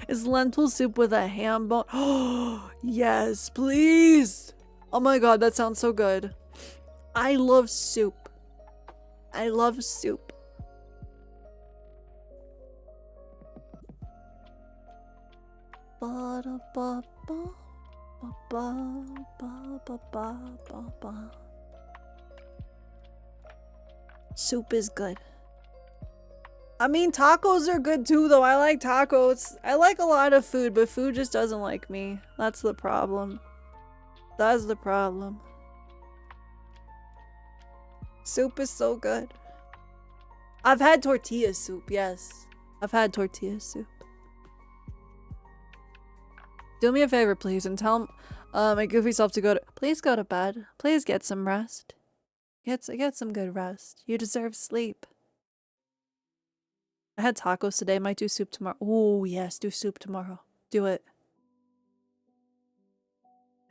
Is lentil soup with a ham bone? Oh, yes, please. Oh my god, that sounds so good. I love soup. I love soup. Ba da ba ba ba ba ba ba ba ba. Soup is good. I mean, tacos are good too, though. I like tacos. I like a lot of food, but food just doesn't like me. That's the problem. That's the problem. Soup is so good. I've had tortilla soup, yes. I've had tortilla soup. Do me a favor, please, and tell my goofy self to please go to bed. Please get some rest. Get some good rest. You deserve sleep. I had tacos today. Might do soup tomorrow. Oh, yes, do soup tomorrow. Do it.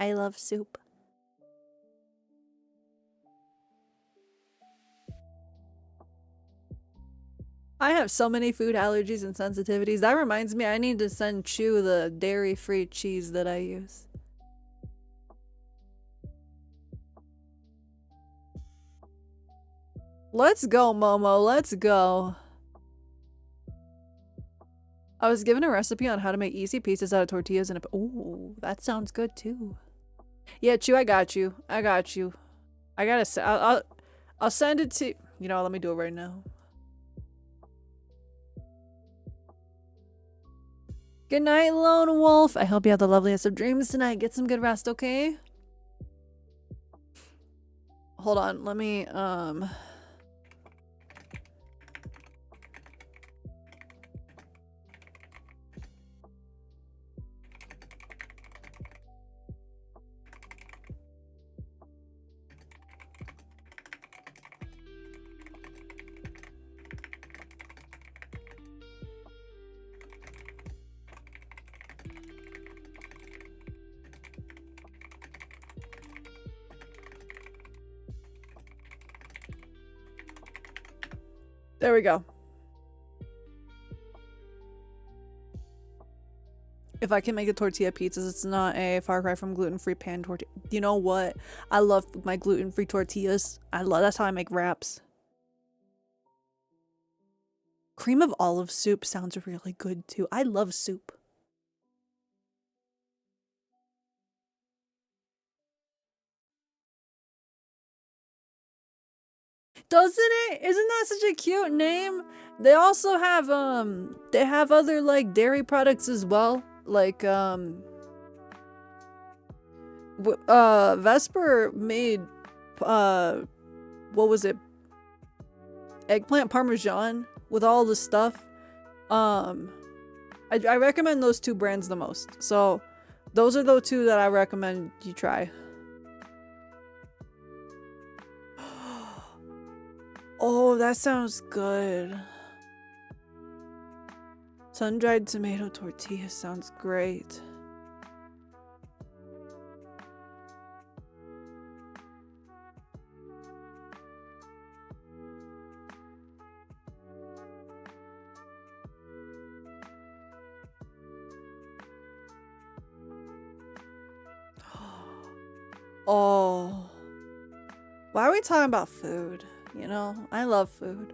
I love soup. I have so many food allergies and sensitivities. That reminds me, I need to send Chew the dairy-free cheese that I use. Let's go, Momo. Let's go. I was given a recipe on how to make easy pizzas out of tortillas and ooh, that sounds good too. Yeah, Chew, I got you. I got you. I gotta. I'll send it to. You know, let me do it right now. Good night, Lone Wolf. I hope you have the loveliest of dreams tonight. Get some good rest, okay? Hold on. Let me there we go. If I can make the tortilla pizzas, it's not a far cry from gluten-free pan tortilla. You know what? I love my gluten-free tortillas. That's how I make wraps. Cream of olive soup sounds really good too. I love soup. Doesn't it? Isn't that such a cute name? They also have they have other like dairy products as well. Like Vesper made what was it? Eggplant parmesan with all the stuff. I recommend those two brands the most. So those are the two that I recommend you try. Oh, that sounds good. Sun-dried tomato tortilla sounds great. Oh. Why are we talking about food? You know, I love food.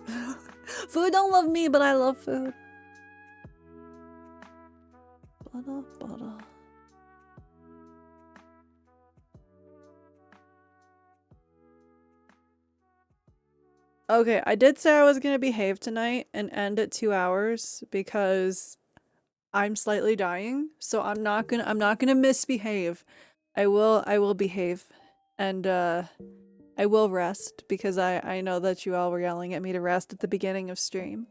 Food don't love me, but I love food. Butter. Okay, I did say I was gonna behave tonight and end at 2 hours because I'm slightly dying, so I'm not gonna misbehave. I will behave, and I will rest because I know that you all were yelling at me to rest at the beginning of stream.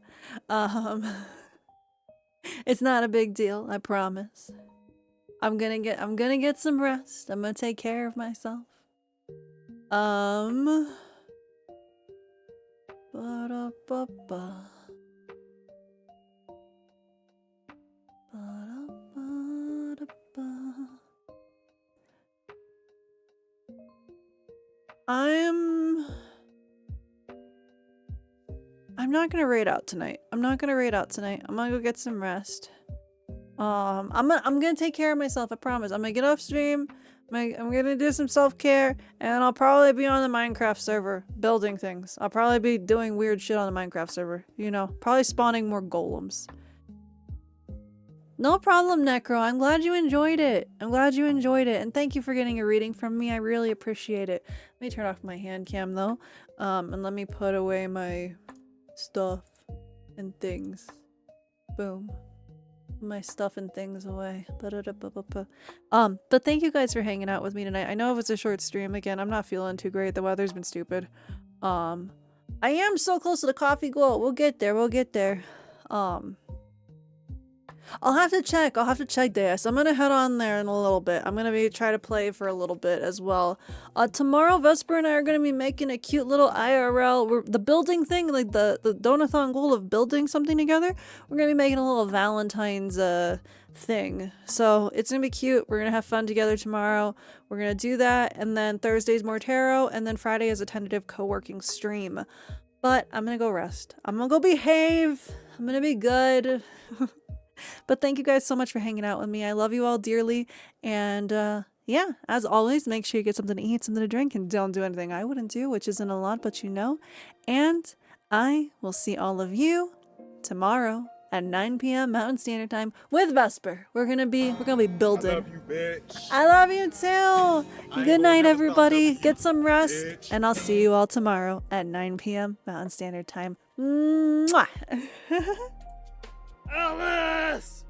It's not a big deal, I promise. I'm gonna get some rest. I'm gonna take care of myself. Ba-da-ba-ba. Ba-da-ba-da-ba. I'm not gonna raid out tonight. I'm gonna go get some rest. I'm gonna take care of myself, I promise. I'm gonna get off stream. I'm gonna do some self-care, and I'll probably be on the Minecraft server building things. I'll probably be doing weird shit on the Minecraft server, you know, probably spawning more golems. No problem, Necro. I'm glad you enjoyed it. And thank you for getting a reading from me. I really appreciate it. Let me turn off my hand cam though. And let me put away my stuff and things. Boom. My stuff and things away. But thank you guys for hanging out with me tonight. I know it was a short stream. Again, I'm not feeling too great. The weather's been stupid. I am so close to the coffee goal. We'll get there. I'll have to check this. I'm gonna head on there in a little bit. I'm gonna try to play for a little bit as well. Tomorrow Vesper and I are gonna be making a cute little IRL, the building thing, like the donathon goal of building something together. We're gonna be making a little Valentine's thing. So it's gonna be cute. We're gonna have fun together tomorrow. We're gonna do that, and then Thursday's more tarot, and then Friday is a tentative co-working stream. But I'm gonna go rest. I'm gonna go behave. I'm gonna be good. But thank you guys so much for hanging out with me. I love you all dearly. And yeah, as always, make sure you get something to eat, something to drink, and don't do anything I wouldn't do, which isn't a lot, but you know. And I will see all of you tomorrow at 9 p.m. Mountain Standard Time with Vesper. We're gonna be I building. love you, bitch. I love you too. I ain't Good gonna night, never stop everybody. loving you, Get some rest, bitch. and I'll see you all tomorrow at 9 p.m. Mountain Standard Time. Mwah. Alice!